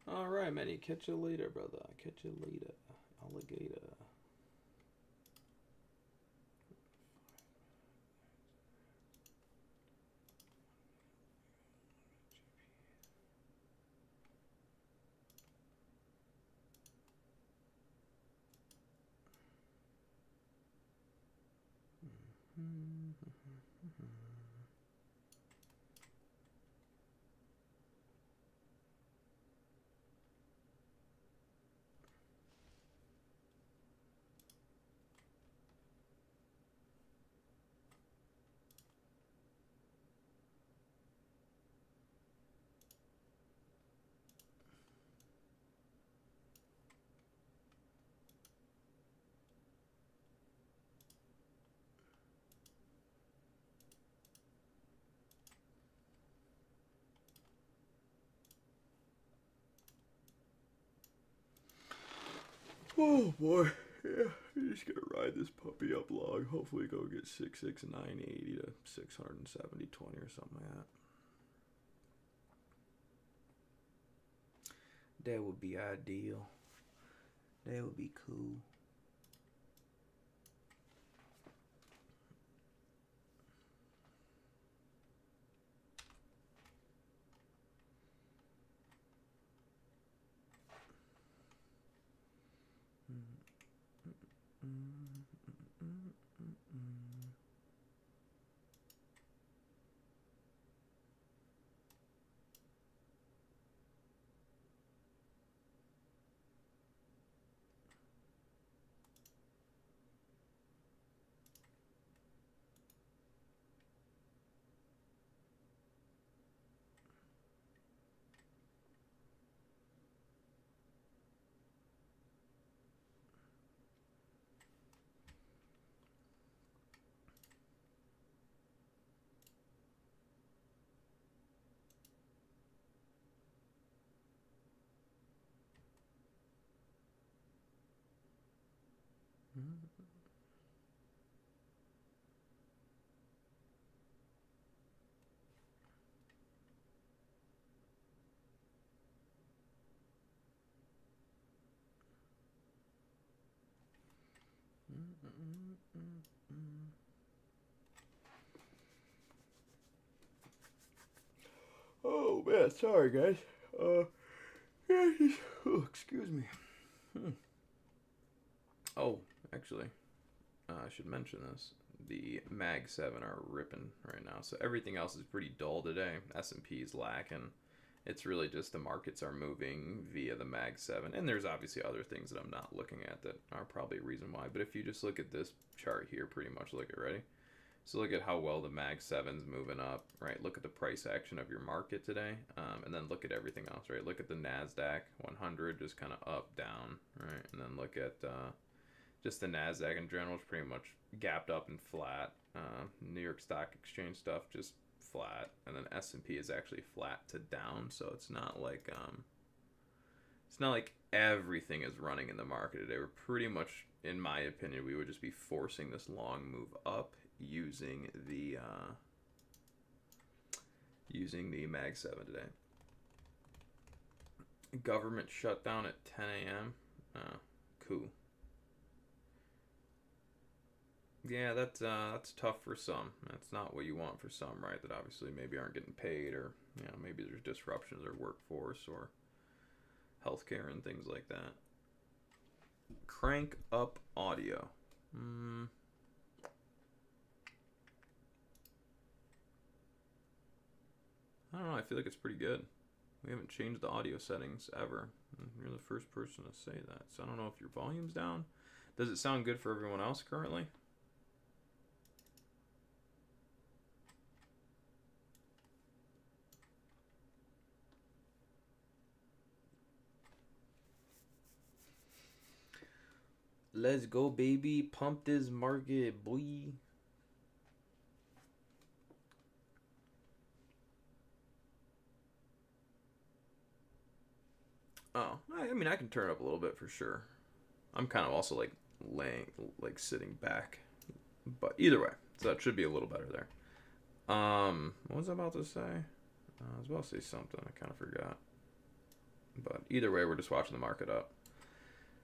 All right, Manny. Catch you later, brother. Catch you later, alligator. Oh boy, yeah, you're just gonna ride this puppy up log. Hopefully, go get 66980 to 670.20 or something like that. That would be ideal. That would be cool. Oh man, sorry guys. Excuse me. Oh, actually, I should mention this. The Mag 7 are ripping right now, so everything else is pretty dull today. S&P is lacking. It's really just the markets are moving via the Mag 7, and there's obviously other things that I'm not looking at that are probably a reason why. But if you just look at this chart here, pretty much look at ready. So look at how well the Mag 7's moving up, right? Look at the price action of your market today, and then look at everything else, right? Look at the NASDAQ 100 just kind of up, down, right? And then look at just the NASDAQ in general is pretty much gapped up and flat. New York Stock Exchange stuff just flat, and then S&P is actually flat to down, so it's not like everything is running in the market today. We're pretty much, in my opinion, we would just be forcing this long move up using the Mag 7 today. Government shutdown at 10 a.m. Cool. Yeah, that's tough for some. That's not what you want for some, right? That obviously maybe aren't getting paid, or maybe there's disruptions in their workforce or healthcare and things like that. Crank up audio. I don't know. I feel like it's pretty good. We haven't changed the audio settings ever. You're the first person to say that. So I don't know if your volume's down. Does it sound good for everyone else currently? Let's go, baby. Pump this market, boy. Oh, I mean, I can turn it up a little bit for sure. I'm kind of also like sitting back. But either way, so that should be a little better there. What was I about to say? I was about to say something. I kind of forgot. But either way, we're just watching the market up.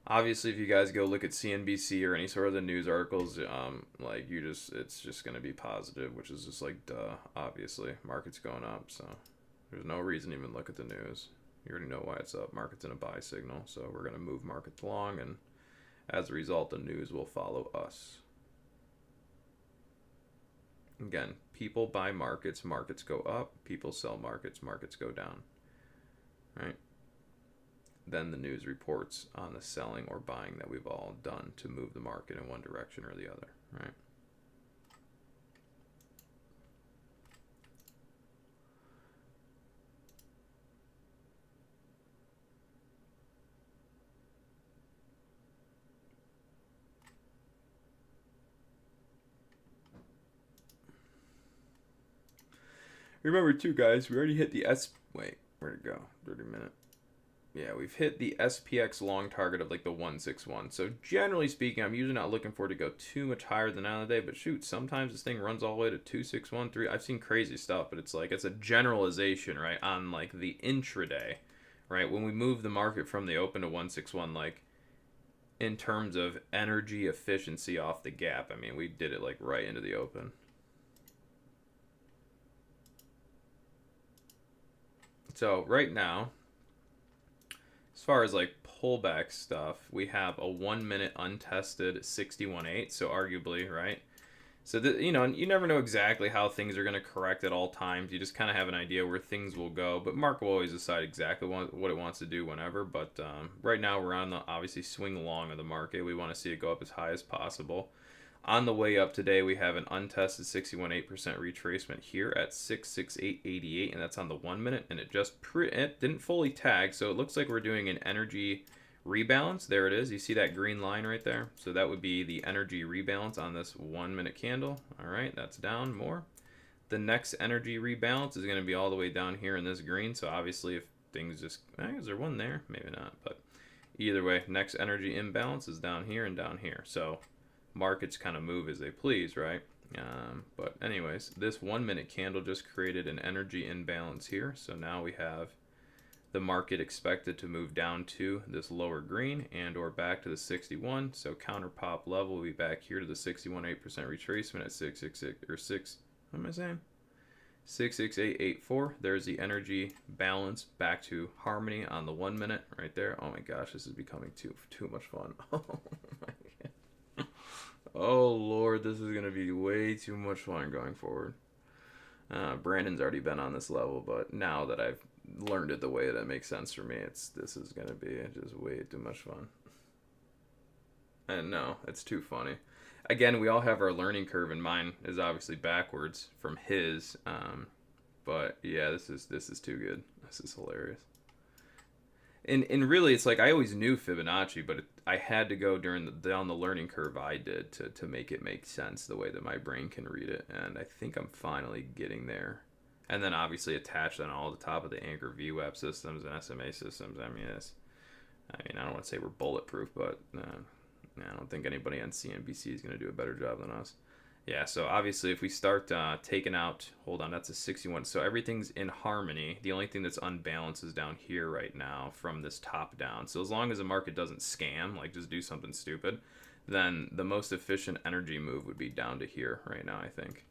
Obviously, if you guys go look at CNBC or any sort of the news articles, it's just going to be positive, which is just like, duh, obviously. Market's going up, so there's no reason to even look at the news. You already know why it's up. Market's in a buy signal, so we're going to move markets along, and as a result, the news will follow us. Again, people buy markets, markets go up. People sell markets, markets go down. Right? Then the news reports on the selling or buying that we've all done to move the market in one direction or the other, right? Remember too, guys, we already hit the wait, where'd it go? 30 minute. Yeah, we've hit the SPX long target of like the 161. So generally speaking, I'm usually not looking for it to go too much higher than that on the day. But shoot, sometimes this thing runs all the way to 2613. I've seen crazy stuff, but it's like it's a generalization, right? On like the intraday, right? When we move the market from the open to 161, like in terms of energy efficiency off the gap, I mean, we did it like right into the open. So right now, as far as like pullback stuff, we have a 1 minute untested 61.8. So arguably, right? So you know, you never know exactly how things are going to correct at all times. You just kind of have an idea where things will go. But Mark will always decide exactly what it wants to do whenever. But right now we're on the obviously swing long of the market. We want to see it go up as high as possible. On the way up today, we have an untested 61.8% retracement here at 668.88, and that's on the 1 minute, and it didn't fully tag, so it looks like we're doing an energy rebalance. There it is. You see that green line right there? So that would be the energy rebalance on this 1 minute candle. All right, that's down more. The next energy rebalance is going to be all the way down here in this green, so obviously if things just, is there one there? Maybe not, but either way, next energy imbalance is down here and down here. So markets kind of move as they please, right? But anyways, this 1 minute candle just created an energy imbalance here. So now we have the market expected to move down to this lower green and or back to the 61. So counter pop level will be back here to the 61.8% retracement at 666 or 6. What am I saying? 66884. There's the energy balance back to harmony on the 1 minute right there. Oh my gosh, this is becoming too much fun. Oh my god. Oh Lord, this is gonna be way too much fun going forward. Brandon's already been on this level, but now that I've learned it the way that makes sense for me, this is gonna be just way too much fun. And no, it's too funny. Again, we all have our learning curve, and mine is obviously backwards from his. But yeah, this is too good. This is hilarious. And really, it's like I always knew Fibonacci, but I had to go down the learning curve I did to make it make sense the way that my brain can read it. And I think I'm finally getting there. And then obviously attached on all the top of the Anchor VWAP systems and SMA systems. I mean, I don't want to say we're bulletproof, but I don't think anybody on CNBC is going to do a better job than us. Yeah, so obviously if we start taking out, hold on, that's a 61. So everything's in harmony. The only thing that's unbalanced is down here right now from this top down. So as long as the market doesn't scam, like just do something stupid, then the most efficient energy move would be down to here right now, I think.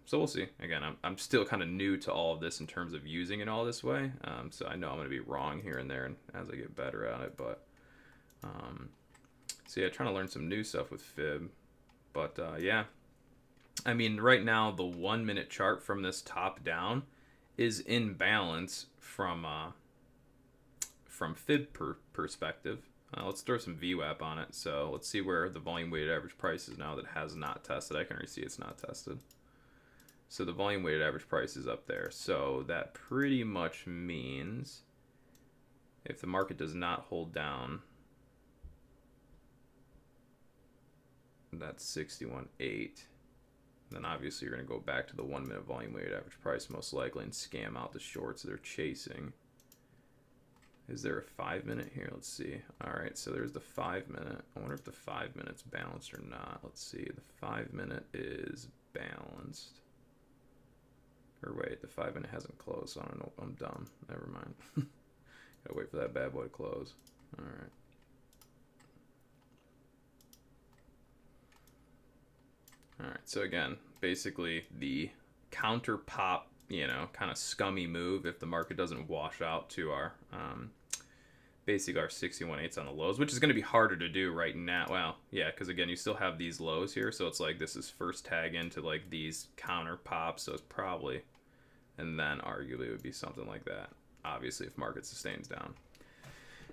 So we'll see. Again, I'm still kind of new to all of this in terms of using it all this way. So I know I'm going to be wrong here and there and as I get better at it, but So yeah, trying to learn some new stuff with Fib. But yeah, I mean, right now the 1 minute chart from this top down is in balance from Fib perspective. Let's throw some VWAP on it. So let's see where the volume weighted average price is now that has not tested. I can already see it's not tested. So the volume weighted average price is up there. So that pretty much means if the market does not hold down, that's 61.8. Then obviously you're going to go back to the 1 minute volume weighted average price most likely and scam out the shorts they're chasing. Is there a 5 minute here? Let's see. All right, so there's the 5 minute. I wonder if the 5 minutes balanced or not. Let's see. The 5 minute is balanced. Or wait, the 5 minute hasn't closed, so I don't know. I'm dumb. Never mind. Gotta wait for that bad boy to close. All right. All right, so again, basically the counter pop, kind of scummy move if the market doesn't wash out to our basically our 61.8s on the lows, which is going to be harder to do right now. Well, yeah, because again, you still have these lows here, so it's like this is first tag into like these counter pops, so it's probably, and then arguably it would be something like that, obviously, if market sustains down.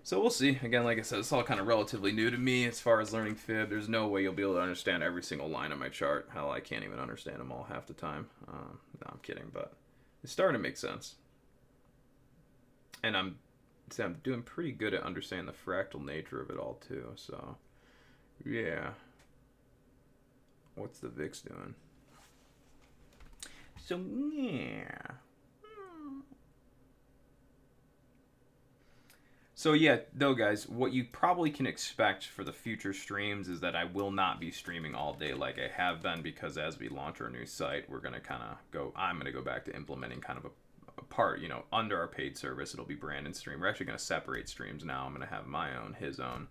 So we'll see. Again, like I said, it's all kind of relatively new to me as far as learning Fib. There's no way you'll be able to understand every single line on my chart. Hell, I can't even understand them all half the time. No, I'm kidding, but it's starting to make sense. And I'm doing pretty good at understanding the fractal nature of it all, too. So, yeah. What's the VIX doing? So, yeah. So yeah, though guys, what you probably can expect for the future streams is that I will not be streaming all day like I have been, because as we launch our new site, we're going to I'm going to go back to implementing kind of a part, under our paid service. It'll be Brandon's stream. We're actually going to separate streams now. I'm going to have my own, his own.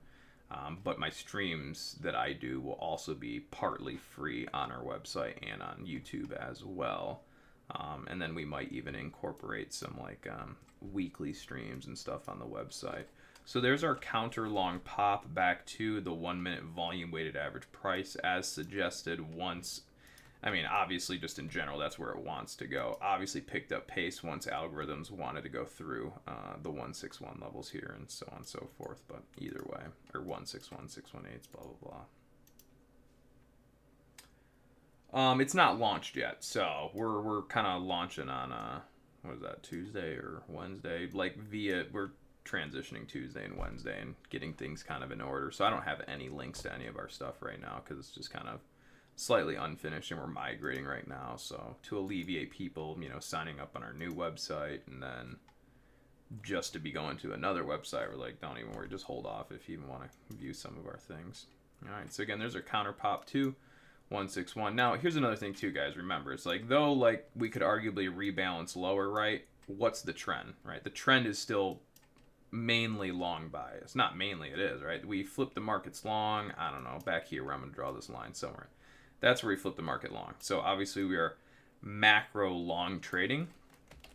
But my streams that I do will also be partly free on our website and on YouTube as well. And then we might even incorporate some weekly streams and stuff on the website. So there's our counter long pop back to the 1 minute volume weighted average price as suggested once. I mean, obviously, just in general, that's where it wants to go. Obviously, picked up pace once algorithms wanted to go through the 161 levels here and so on and so forth. But either way, or 161, 618, blah, blah, blah. It's not launched yet, so we're kind of launching on what is that, Tuesday or Wednesday? We're transitioning Tuesday and Wednesday and getting things kind of in order. So I don't have any links to any of our stuff right now because it's just kind of slightly unfinished and we're migrating right now. So to alleviate people, signing up on our new website and then just to be going to another website, we're like, don't even worry, just hold off if you even want to view some of our things. All right, so again, there's our counter pop 2, 161. Now, here's another thing too, guys. Remember, it's though we could arguably rebalance lower, right? What's the trend, right? The trend is still mainly long bias. Not mainly, it is, right? We flip the markets long, I don't know, back here where I'm going to draw this line somewhere. That's where we flip the market long. So obviously we are macro long trading,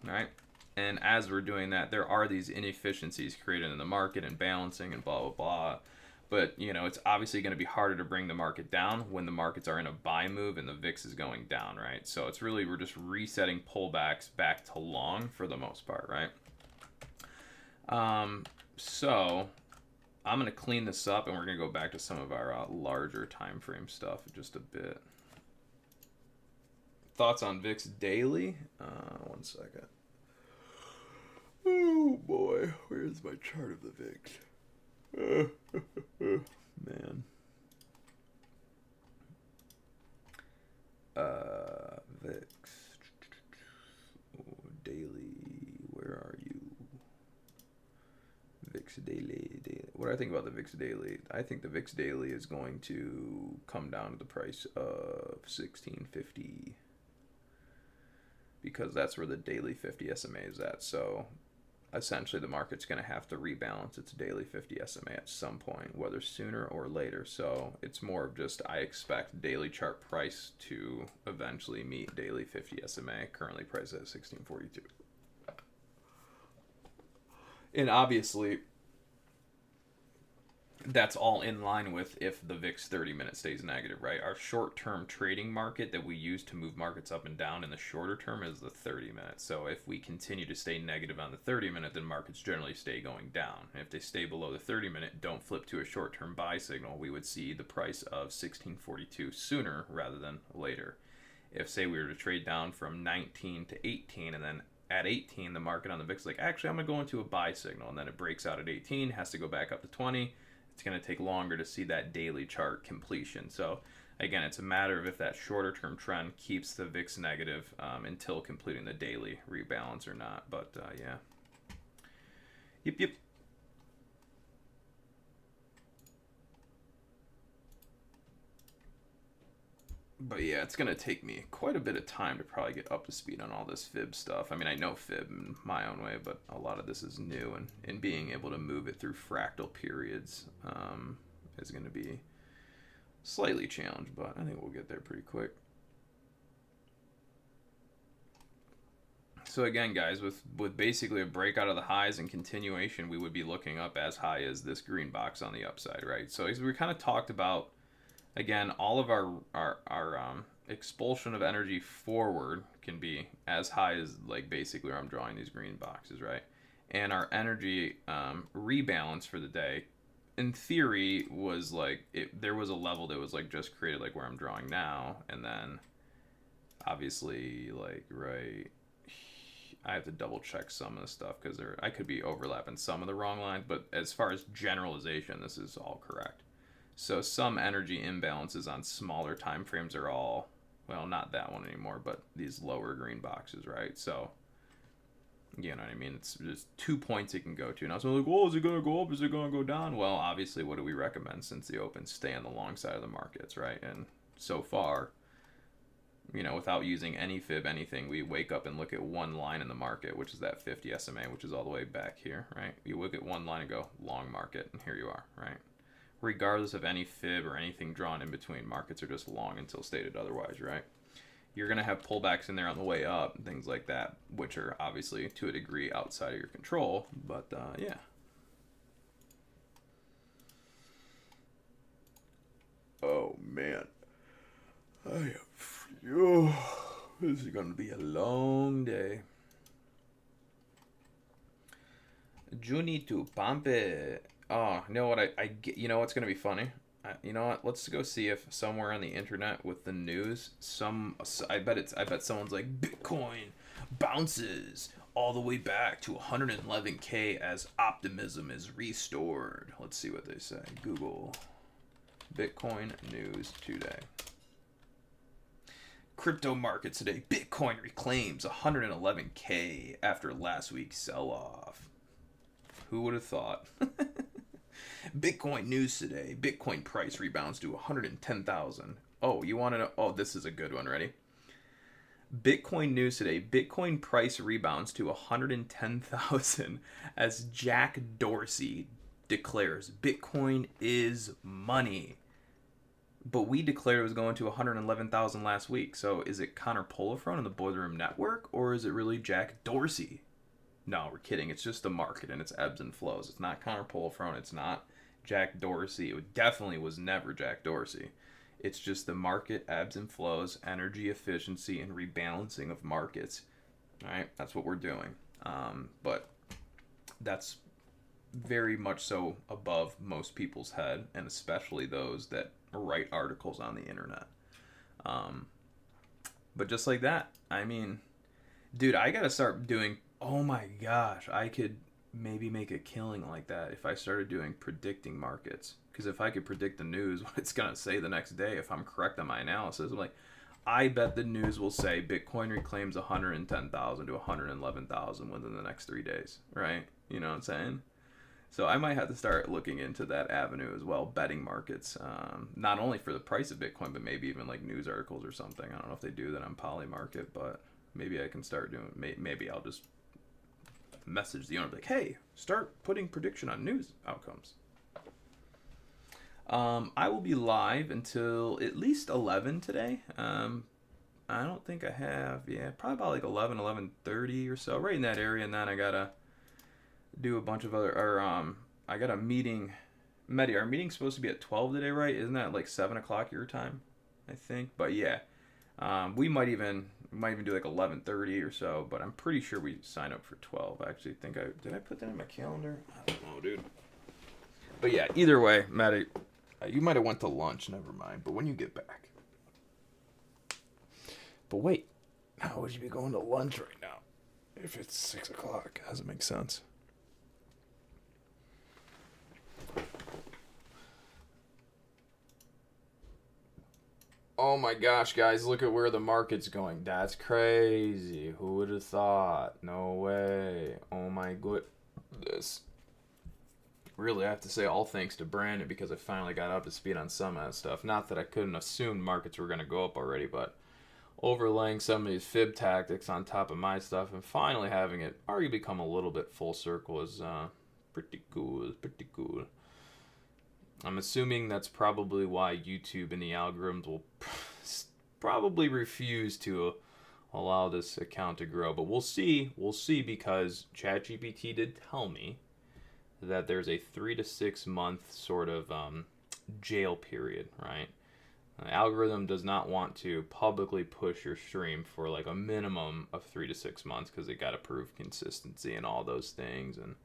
right? And as we're doing that, there are these inefficiencies created in the market and balancing and blah, blah, blah. But, it's obviously going to be harder to bring the market down when the markets are in a buy move and the VIX is going down, right? So it's really, we're just resetting pullbacks back to long for the most part, right? So I'm going to clean this up and we're going to go back to some of our larger time frame stuff in just a bit. Thoughts on VIX daily? 1 second. Oh boy, where's my chart of the VIX? Man. VIX. Daily. Where are you? VIX daily. What do I think about the VIX daily? I think the VIX daily is going to come down to the price of 1650 because that's where the daily 50 SMA is at. So essentially the market's going to have to rebalance its daily 50 SMA at some point, whether sooner or later. So it's more of just, I expect daily chart price to eventually meet daily 50 SMA, currently priced at 1642. And obviously that's all in line with if the VIX 30-minute stays negative, right? Our short-term trading market that we use to move markets up and down in the shorter term is the 30-minute. So if we continue to stay negative on the 30-minute, then markets generally stay going down. And if they stay below the 30-minute, don't flip to a short-term buy signal, we would see the price of 1642 sooner rather than later. If, say, we were to trade down from 19 to 18 and then at 18, the market on the VIX is like, actually, I'm going to go into a buy signal. And then it breaks out at 18, has to go back up to 20. It's going to take longer to see that daily chart completion. So again, it's a matter of if that shorter term trend keeps the VIX negative until completing the daily rebalance or not. But yeah. Yep. But yeah, it's going to take me quite a bit of time to probably get up to speed on all this fib stuff. I mean, I know fib in my own way, but a lot of this is new, and being able to move it through fractal periods is going to be slightly challenged, but I think we'll get there pretty quick. So again, guys, with basically a breakout of the highs and continuation, we would be looking up as high as this green box on the upside, right? So as we kind of talked about, again, all of our expulsion of energy forward can be as high as, like, basically where I'm drawing these green boxes, right? And our energy rebalance for the day, in theory, was like, there was a level that was like just created, like where I'm drawing now, and then obviously, like, right, I have to double check some of the stuff because I could be overlapping some of the wrong lines, but as far as generalization, this is all correct. So some energy imbalances on smaller time frames are all, well, not that one anymore, but these lower green boxes, right? So, you know what I mean? It's just 2 points it can go to. Now, so like, well, is it going to go up? Is it going to go down? Well, obviously, what do we recommend since the open? Stay on the long side of the markets, right? And so far, you know, without using any fib, anything, we wake up and look at one line in the market, which is that 50 SMA, which is all the way back here, right? You look at one line and go, long market, and here you are, right? Regardless of any fib or anything drawn in between, markets are just long until stated otherwise, right? You're going to have pullbacks in there on the way up and things like that, which are obviously to a degree outside of your control, but yeah. Oh man, this is going to be a long day. Juni to Pampe. Oh, you know what? I get. You know what's gonna be funny? You know what? Let's go see if somewhere on the internet with the news, I bet someone's like, Bitcoin bounces all the way back to 111K as optimism is restored. Let's see what they say. Google Bitcoin news today. Crypto market today. Bitcoin reclaims 111K after last week's sell-off. Who would have thought? Bitcoin news today. Bitcoin price rebounds to 110,000. Oh, you want to know? Oh, this is a good one. Ready? Bitcoin news today. Bitcoin price rebounds to 110,000 as Jack Dorsey declares Bitcoin is money. But we declared it was going to 111,000 last week. So is it Connor Polifron and the Boiler Room Network, or is it really Jack Dorsey? No, we're kidding. It's just the market and its ebbs and flows. It's not Connor Polifron. It's not Jack Dorsey. It definitely was never Jack Dorsey. It's just the market ebbs and flows, energy efficiency, and rebalancing of markets. All right, that's what we're doing. But that's very much so above most people's head, and especially those that write articles on the internet. But just like that, I mean, dude, I gotta start doing. Oh my gosh, I could maybe make a killing like that if I started doing predicting markets. Because if I could predict the news, what it's going to say the next day, if I'm correct on my analysis, I'm like, I bet the news will say Bitcoin reclaims 110,000 to 111,000 within the next 3 days, right? You know what I'm saying? So I might have to start looking into that avenue as well, betting markets, not only for the price of Bitcoin, but maybe even like news articles or something. I don't know if they do that on Polymarket, but maybe I can start doing, maybe I'll just message the owner like, hey, start putting prediction on news outcomes. I will be live until at least 11 today. I don't think I have, probably about like 11:30 or so, right in that area. And then I gotta do a bunch of other, I got a meeting Medi, our meeting's supposed to be at 12 today, right? Isn't that like 7 o'clock your time? I think. But yeah, we might even do like 11:30 or so. But I'm pretty sure we sign up for 12. I actually think did I put that in my calendar? I don't know, dude. But yeah, either way, Medi, you might have went to lunch. Never mind. But when you get back. But wait, how would you be going to lunch right now? If it's 6 o'clock, doesn't make sense. Oh my gosh, guys, look at where the market's going. That's crazy. Who would have thought? No way. Oh my goodness. Really, I have to say all thanks to Brandon because I finally got up to speed on some of that stuff. Not that I couldn't assume markets were going to go up already, but overlaying some of these fib tactics on top of my stuff and finally having it already become a little bit full circle is pretty cool. Pretty cool. I'm assuming that's probably why YouTube and the algorithms will probably refuse to allow this account to grow. But we'll see. We'll see because ChatGPT did tell me that there's a 3 to 6 month sort of jail period, right? The algorithm does not want to publicly push your stream for like a minimum of 3 to 6 months because they got to prove consistency and all those things and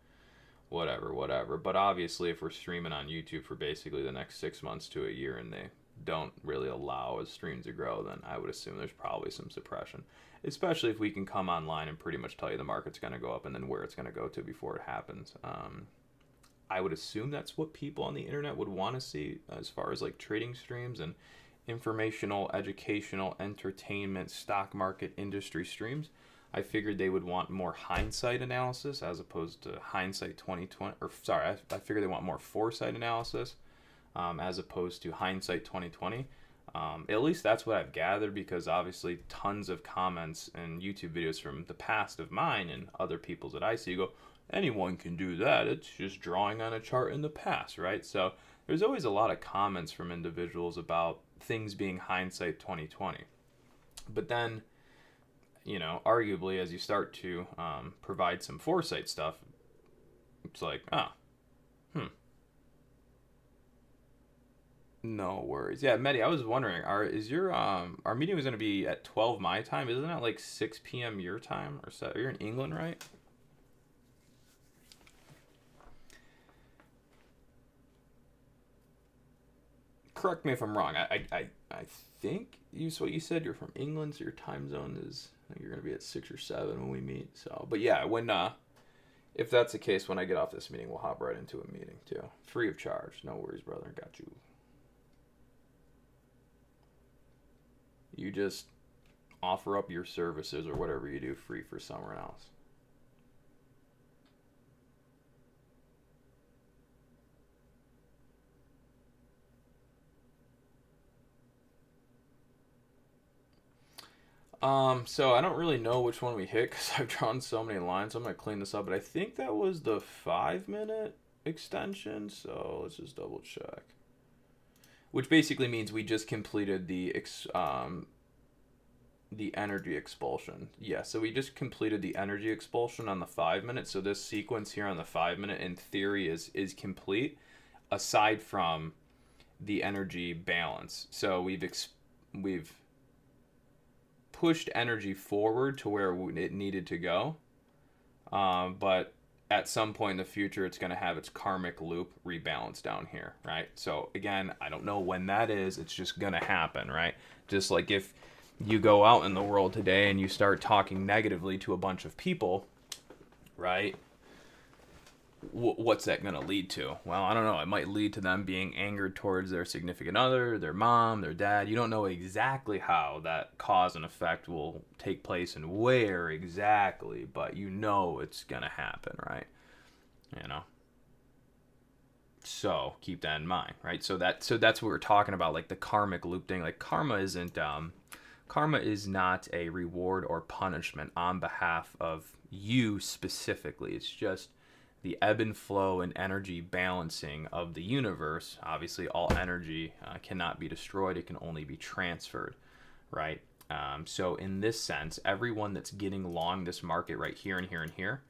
whatever. But obviously, if we're streaming on YouTube for basically the next 6 months to a year and they don't really allow a stream to grow, then I would assume there's probably some suppression, especially if we can come online and pretty much tell you the market's going to go up and then where it's going to go to before it happens. I would assume that's what people on the internet would want to see as far as like trading streams and informational, educational, entertainment, stock market, industry streams. I figured they would want more hindsight analysis as opposed to hindsight 2020. Or sorry, I figured they want more foresight analysis as opposed to hindsight 2020. At least that's what I've gathered because obviously tons of comments and YouTube videos from the past of mine and other people's that I see go, anyone can do that. It's just drawing on a chart in the past, right? So there's always a lot of comments from individuals about things being hindsight 2020. But then, you know, arguably as you start to provide some foresight stuff, it's like, no worries. Yeah, Mehdi, I was wondering, our meeting was going to be at 12 my time? Isn't that like 6 p.m. your time? Or so? You're in England, right? Correct me if I'm wrong. I think what you said. You're from England, so your time zone is you're gonna be at 6 or 7 when we meet. So, but yeah, if that's the case, when I get off this meeting, we'll hop right into a meeting too, free of charge. No worries, brother. Got you. You just offer up your services or whatever you do free for someone else. So I don't really know which one we hit because I've drawn so many lines. So I'm going to clean this up, but I think that was the 5-minute extension. So let's just double check. Which basically means we just completed the energy expulsion. Yeah, so we just completed the energy expulsion on the 5-minute. So this sequence here on the 5-minute in theory is complete aside from the energy balance. So we've pushed energy forward to where it needed to go, but at some point in the future it's going to have its karmic loop rebalance down here, right? So again, I don't know when that is. It's just going to happen, right? Just like if you go out in the world today and you start talking negatively to a bunch of people, right? What's that going to lead to? Well, I don't know. It might lead to them being angered towards their significant other, their mom, their dad. You don't know exactly how that cause and effect will take place and where exactly, but you know it's going to happen, right? You know? So keep that in mind, right? So that's what we're talking about, like the karmic loop thing. Like karma is not a reward or punishment on behalf of you specifically. It's just the ebb and flow and energy balancing of the universe. Obviously, all energy cannot be destroyed. It can only be transferred, right? So in this sense, everyone that's getting long this market right here and here and here,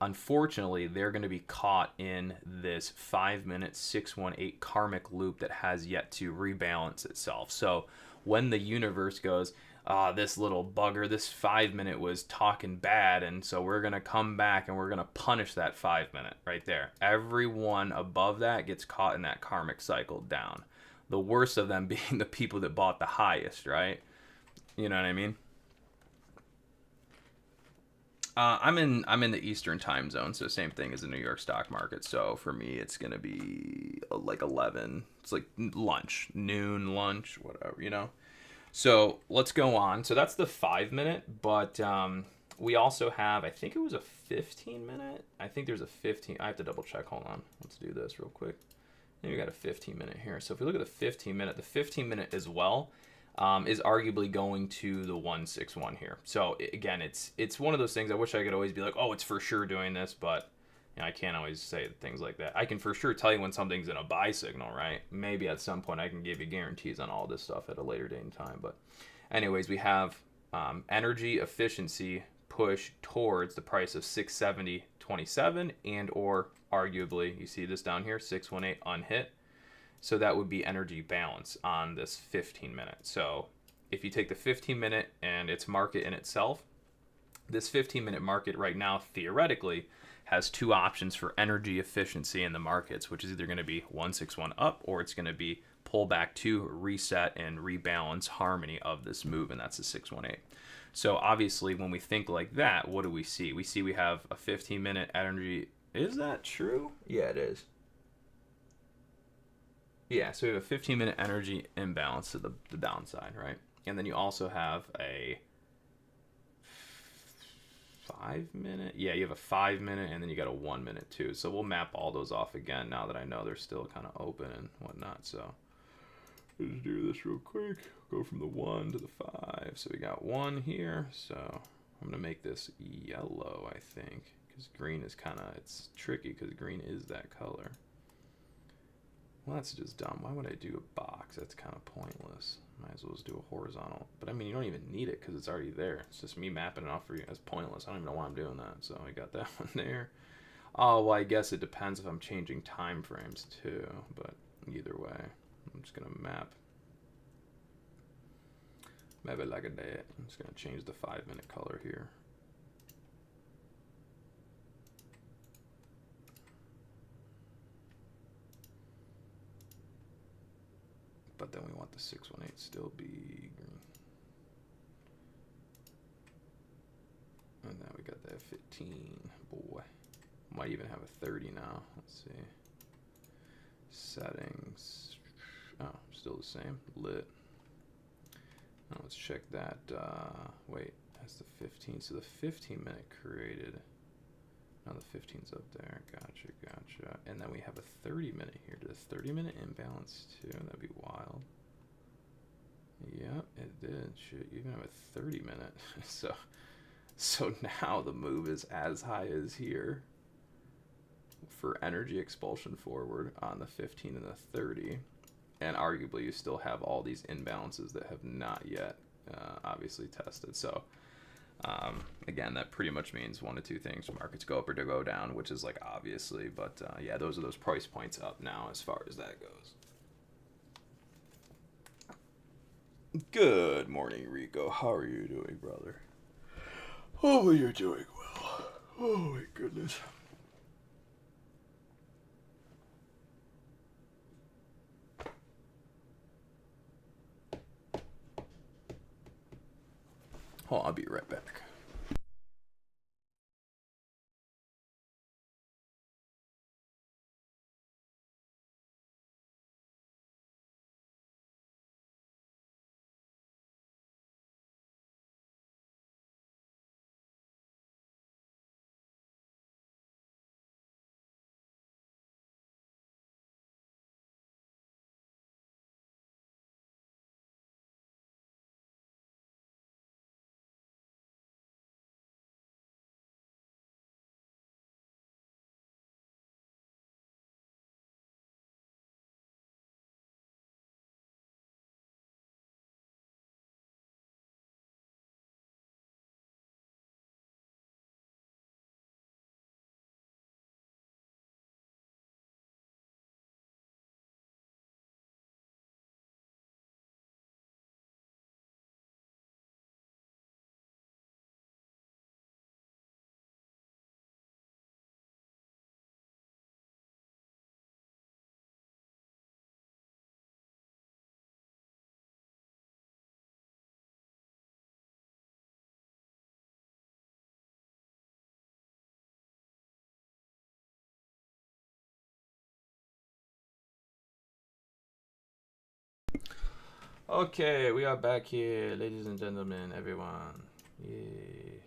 unfortunately, they're going to be caught in this 5-minute 618 karmic loop that has yet to rebalance itself. So when the universe goes, this little bugger, this 5-minute was talking bad, and so we're going to come back and we're going to punish that 5-minute right there. Everyone above that gets caught in that karmic cycle down. The worst of them being the people that bought the highest, right? You know what I mean? I'm in the Eastern time zone, so same thing as the New York stock market. So for me, it's gonna be like 11. It's like lunch, noon, lunch, whatever, you know. So let's go on. So that's the 5-minute, but we also have, I think it was a 15-minute. I think there's a 15. I have to double check. Hold on. Let's do this real quick. And we got a 15-minute here. So if we look at the 15-minute, the 15-minute as well is arguably going to the 161 here. So again, it's one of those things. I wish I could always be like, oh, it's for sure doing this, but you know, I can't always say things like that. I can for sure tell you when something's in a buy signal, right? Maybe at some point I can give you guarantees on all this stuff at a later date and time. But anyways, we have energy efficiency push towards the price of 670.27 and or arguably, you see this down here, 618 unhit. So that would be energy balance on this 15-minute. So if you take the 15-minute and its market in itself, this 15-minute market right now theoretically has two options for energy efficiency in the markets, which is either going to be 161 up or it's going to be pull back to reset and rebalance harmony of this move, and that's the 618. So obviously when we think like that, what do we see? We see we have a 15-minute energy. Is that true? Yeah, it is. Yeah, so we have a 15-minute energy imbalance to the downside, right? And then you also have a 5-minute. Yeah, you have a 5-minute, and then you got a 1-minute too. So we'll map all those off again now that I know they're still kind of open and whatnot. So let's do this real quick. Go from the 1 to the 5. So we got 1 here. So I'm going to make this yellow, I think, because green is kind of, it's tricky because green is that color. Well, that's just dumb. Why would I do a box? That's kind of pointless. Might as well just do a horizontal. But I mean, you don't even need it because it's already there. It's just me mapping it off for you. That's pointless. I don't even know why I'm doing that. So I got that one there. Oh, well, I guess it depends if I'm changing time frames too. But either way, I'm just going to map it like a day. I'm just going to change the 5-minute color here. But then we want the 618 still be green. And now we got that 15. Boy. Might even have a 30 now. Let's see. Settings. Oh, still the same. Lit. Now let's check that. Wait, that's the 15. So the 15-minute created. Now the 15's up there. Gotcha. And then we have a 30-minute here. Did a 30-minute imbalance too? That'd be wild. Yep, it did. Shit, you even have a 30-minute. So now the move is as high as here for energy expulsion forward on the 15 and the 30. And arguably you still have all these imbalances that have not yet obviously tested. So again, that pretty much means one of two things: markets go up or to go down, which is like obviously, but yeah, those are those price points up now as far as that goes. Good morning, Rico. How are you doing, brother? Oh, you're doing well. Oh my goodness. Oh, I'll be right back. Okay, we are back here, ladies and gentlemen, everyone. Yay.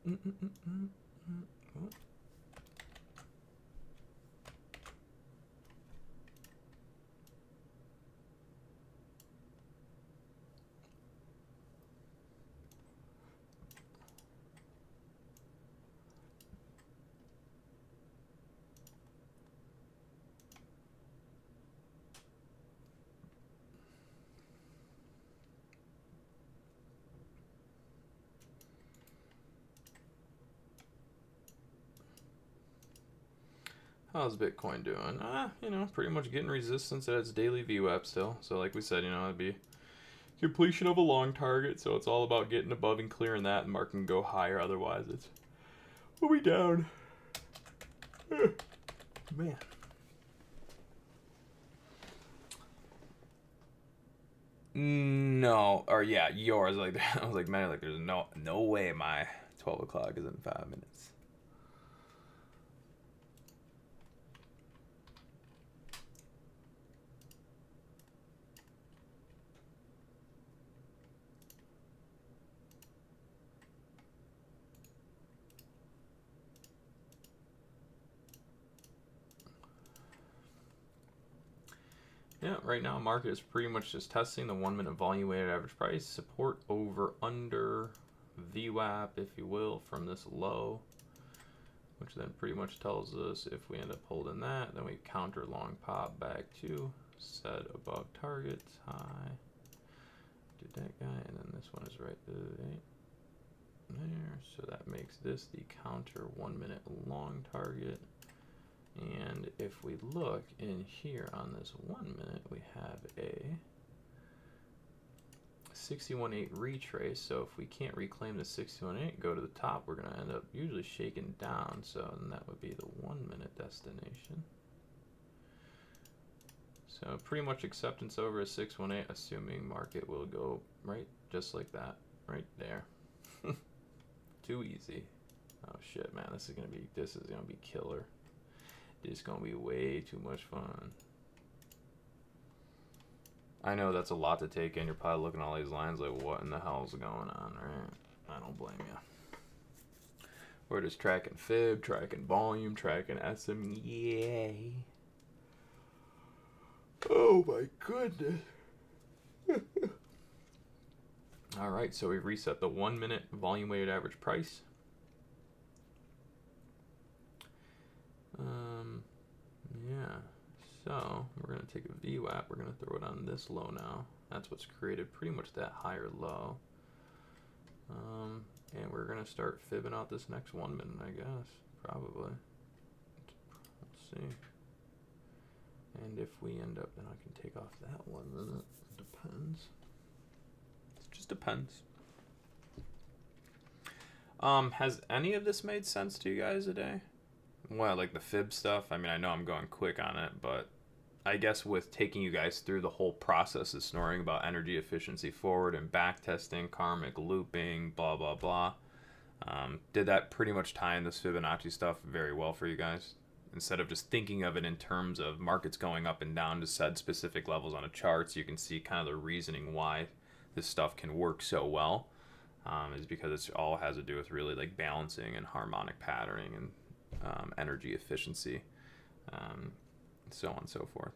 Oh. How's Bitcoin doing? Pretty much getting resistance at its daily VWAP still. So like we said, it'd be completion of a long target. So it's all about getting above and clearing that, and market can go higher. Otherwise, we'll be down. Man. No, or yeah, yours. Like I was like, man, like there's no way my 12 o'clock is in 5 minutes. Yeah, right now market is pretty much just testing the 1 minute volume weighted average price support over under VWAP, if you will, from this low, which then pretty much tells us if we end up holding that, then we counter long pop back to set above target high. Did that guy, and then this one is right there. So that makes this the counter 1 minute long target. And if we look in here on this 1 minute, we have a 61.8 retrace. So if we can't reclaim the 61.8, go to the top, we're going to end up usually shaking down. So then that would be the 1 minute destination. So pretty much acceptance over a 618, assuming market will go right just like that, right there. Too easy. Oh shit, man, this is gonna be killer. This is gonna be way too much fun. I know that's a lot to take in. You're probably looking at all these lines like, what in the hell's going on, right? I don't blame you. We're just tracking fib, tracking volume, tracking SM. Yay. Oh my goodness. All right, so we've reset the 1 minute volume weighted average price. Yeah, so we're going to take a VWAP. We're going to throw it on this low now. That's what's created pretty much that higher low. And we're going to start fibbing out this next 1 minute, I guess. Probably. Let's see. And if we end up, then I can take off that 1 minute. It depends. It just depends. Has any of this made sense to you guys today? Well, like the fib stuff, I mean, I know I'm going quick on it, but I guess with taking you guys through the whole process of snoring about energy efficiency forward and back testing, karmic looping, blah, blah, blah, did that pretty much tie in this Fibonacci stuff very well for you guys? Instead of just thinking of it in terms of markets going up and down to set specific levels on a chart, so you can see kind of the reasoning why this stuff can work so well, is because it all has to do with really like balancing and harmonic patterning and energy efficiency, so on and so forth.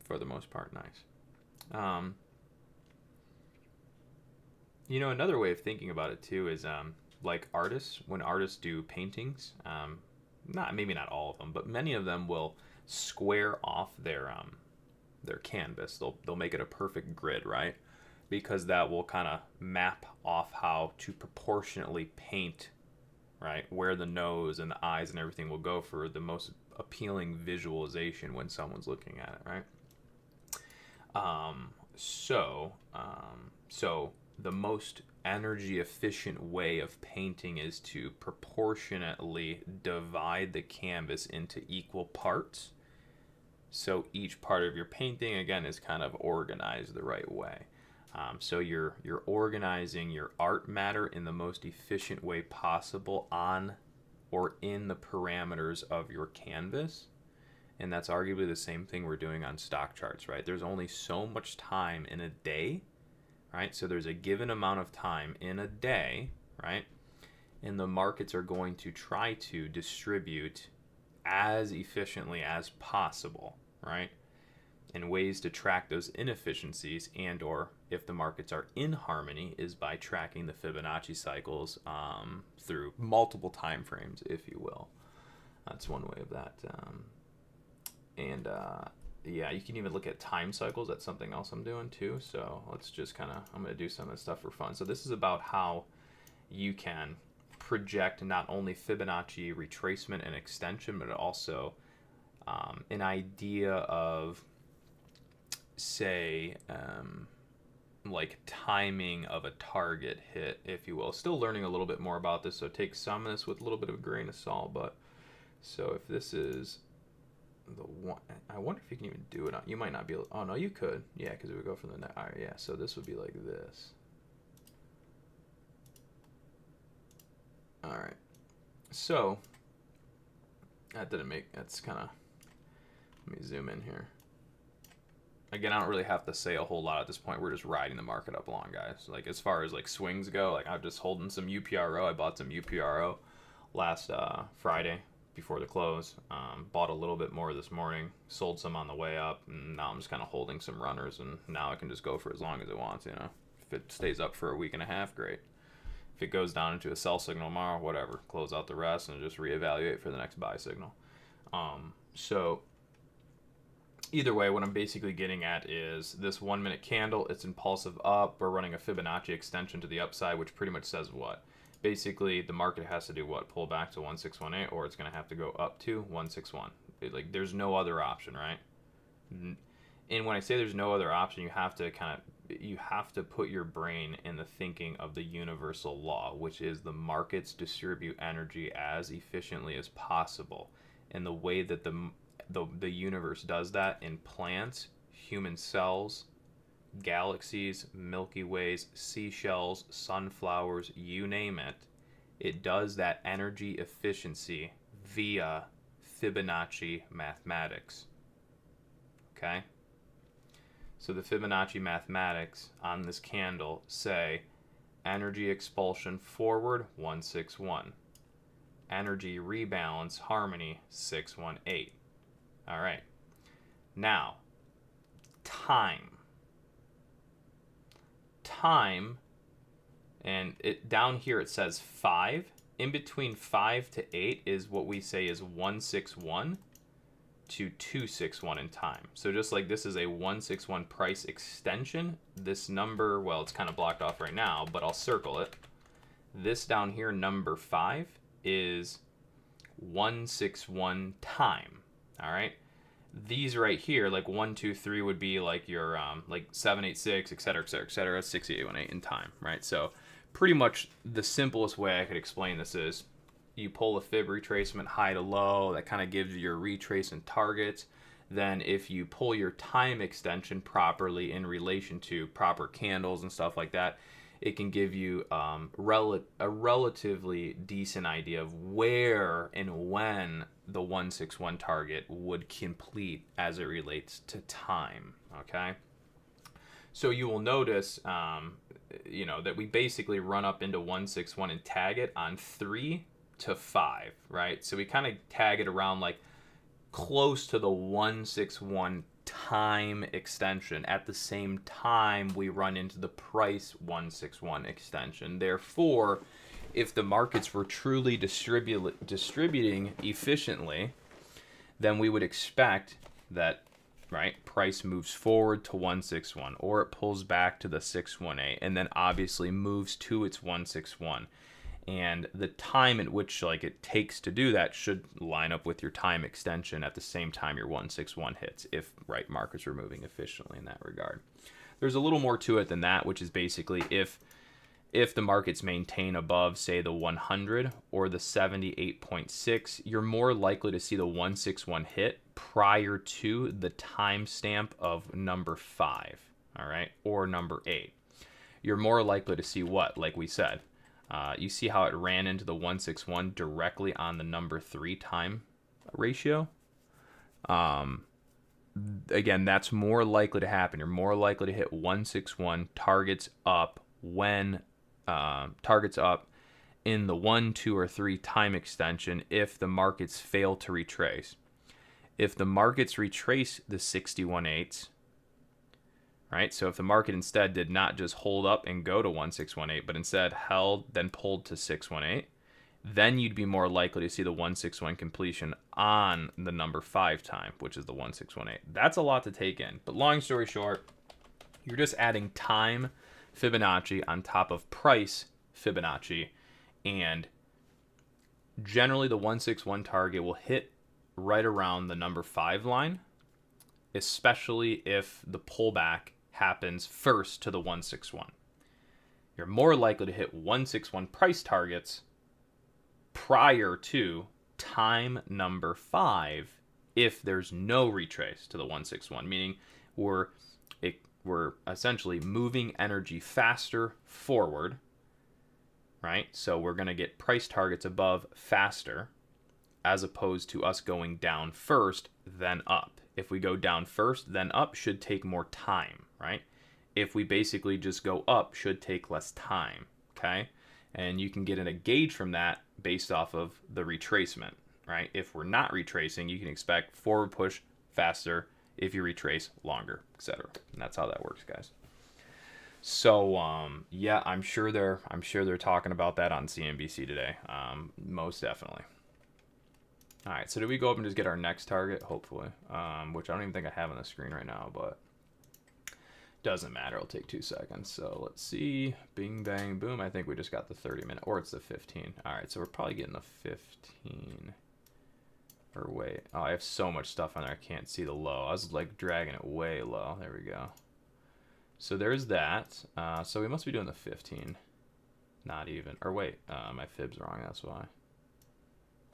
For the most part, nice. Another way of thinking about it too is like artists, when artists do paintings, maybe not all of them, but many of them will square off their canvas. They'll make it a perfect grid, right? Because that will kind of map off how to proportionately paint, right, where the nose and the eyes and everything will go for the most appealing visualization when someone's looking at it, right? So the most energy efficient way of painting is to proportionately divide the canvas into equal parts. So each part of your painting, again, is kind of organized the right way. So you're organizing your art matter in the most efficient way possible on or in the parameters of your canvas. And that's arguably the same thing we're doing on stock charts, right? There's only so much time in a day, right? So there's a given amount of time in a day, right? And the markets are going to try to distribute as efficiently as possible, right? And ways to track those inefficiencies, and or if the markets are in harmony, is by tracking the Fibonacci cycles through multiple time frames, if you will. That's one way of that. Yeah, you can even look at time cycles. That's something else I'm doing too. So let's just kind of, I'm going to do some of this stuff for fun. So this is about how you can project not only Fibonacci retracement and extension, but also an idea of, say, like timing of a target hit, if you will. Still learning a little bit more about this, so take some of this with a little bit of a grain of salt. But so if this is the one, I wonder if you can even do it on, you might not be able, oh no, you could, yeah, because it would go from the next. All right, yeah, so this would be like this. All right, so that didn't make, that's kind of, let me zoom in here. Again, I don't really have to say a whole lot at this point. We're just riding the market up along, guys. Like, as far as like swings go, like I'm just holding some UPRO. I bought some UPRO last Friday before the close. Bought a little bit more this morning. Sold some on the way up, and now I'm just kind of holding some runners. And now I can just go for as long as it wants. You know, if it stays up for a week and a half, great. If it goes down into a sell signal tomorrow, whatever. Close out the rest and just reevaluate for the next buy signal. So either way, what I'm basically getting at is this 1 minute candle, it's impulsive up. We're running a Fibonacci extension to the upside, which pretty much says what? Basically, the market has to do what? Pull back to 1618, or it's going to have to go up to 161. Like, there's no other option, right? And when I say there's no other option, you have to put your brain in the thinking of the universal law, which is the markets distribute energy as efficiently as possible. And the way that the universe does that in plants, human cells, galaxies, Milky Ways, seashells, sunflowers, you name it, it does that energy efficiency via Fibonacci mathematics. Okay? So the Fibonacci mathematics on this candle say energy expulsion forward 161, energy rebalance harmony 618. All right. Now, time, and it down here it says 5. In between 5 to 8 is what we say is 161 to 261 in time. So just like this is a 161 price extension, this number, well, it's kind of blocked off right now, but I'll circle it. This down here, number 5, is 161 time. All right. These right here, like 1, 2, 3 would be like your like 7, 8, 6, et cetera, et cetera, et cetera, 6, 8, 1, 8 in time, right? So pretty much the simplest way I could explain this is you pull a fib retracement high to low, that kind of gives you your retracement targets. Then if you pull your time extension properly in relation to proper candles and stuff like that, it can give you a relatively decent idea of where and when the 161 target would complete as it relates to time, okay? So you will notice, that we basically run up into 161 and tag it on 3 to 5, right? So we kind of tag it around like close to the 161 time extension. At the same time, we run into the price 161 extension. Therefore, if the markets were truly distributing efficiently, then we would expect that, right, price moves forward to 161, or it pulls back to the 618, and then obviously moves to its 161. And the time at which it takes to do that should line up with your time extension at the same time your 161 hits, if right markets are moving efficiently in that regard. There's a little more to it than that, which is basically if the markets maintain above, say, the 100 or the 78.6, you're more likely to see the 161 hit prior to the timestamp of number 5, all right, or number 8. You're more likely to see what, like we said, you see how it ran into the 161 directly on the number 3 time ratio. Again, that's more likely to happen. You're more likely to hit 161 targets up when targets up in the 1, 2, or 3 time extension if the markets fail to retrace. If the markets retrace the 61.8s, right? So if the market instead did not just hold up and go to 1618, but instead held, then pulled to 618, then you'd be more likely to see the 161 completion on the number 5 time, which is the 1618. That's a lot to take in. But long story short, you're just adding time Fibonacci on top of price Fibonacci. And generally the 161 target will hit right around the number 5 line, especially if the pullback happens first to the 161. You're more likely to hit 161 price targets prior to time number 5 if there's no retrace to the 161, meaning we're essentially moving energy faster forward, right? So we're going to get price targets above faster as opposed to us going down first, then up. If we go down first, then up should take more time, right? If we basically just go up, should take less time, okay? And you can get a gauge from that based off of the retracement, right? If we're not retracing, you can expect forward push faster. If you retrace, longer, etc. And that's how that works, guys. So yeah, I'm sure they're talking about that on CNBC today. Most definitely. All right, so did we go up and just get our next target? Hopefully, which I don't even think I have on the screen right now, but doesn't matter. It'll take 2 seconds. So let's see. Bing, bang, boom. I think we just got the 30-minute, or it's the 15. All right, so we're probably getting the 15. Or wait. Oh, I have so much stuff on there. I can't see the low. I was like dragging it way low. There we go. So there's that. So we must be doing the 15. Not even. Or wait, my fib's wrong. That's why.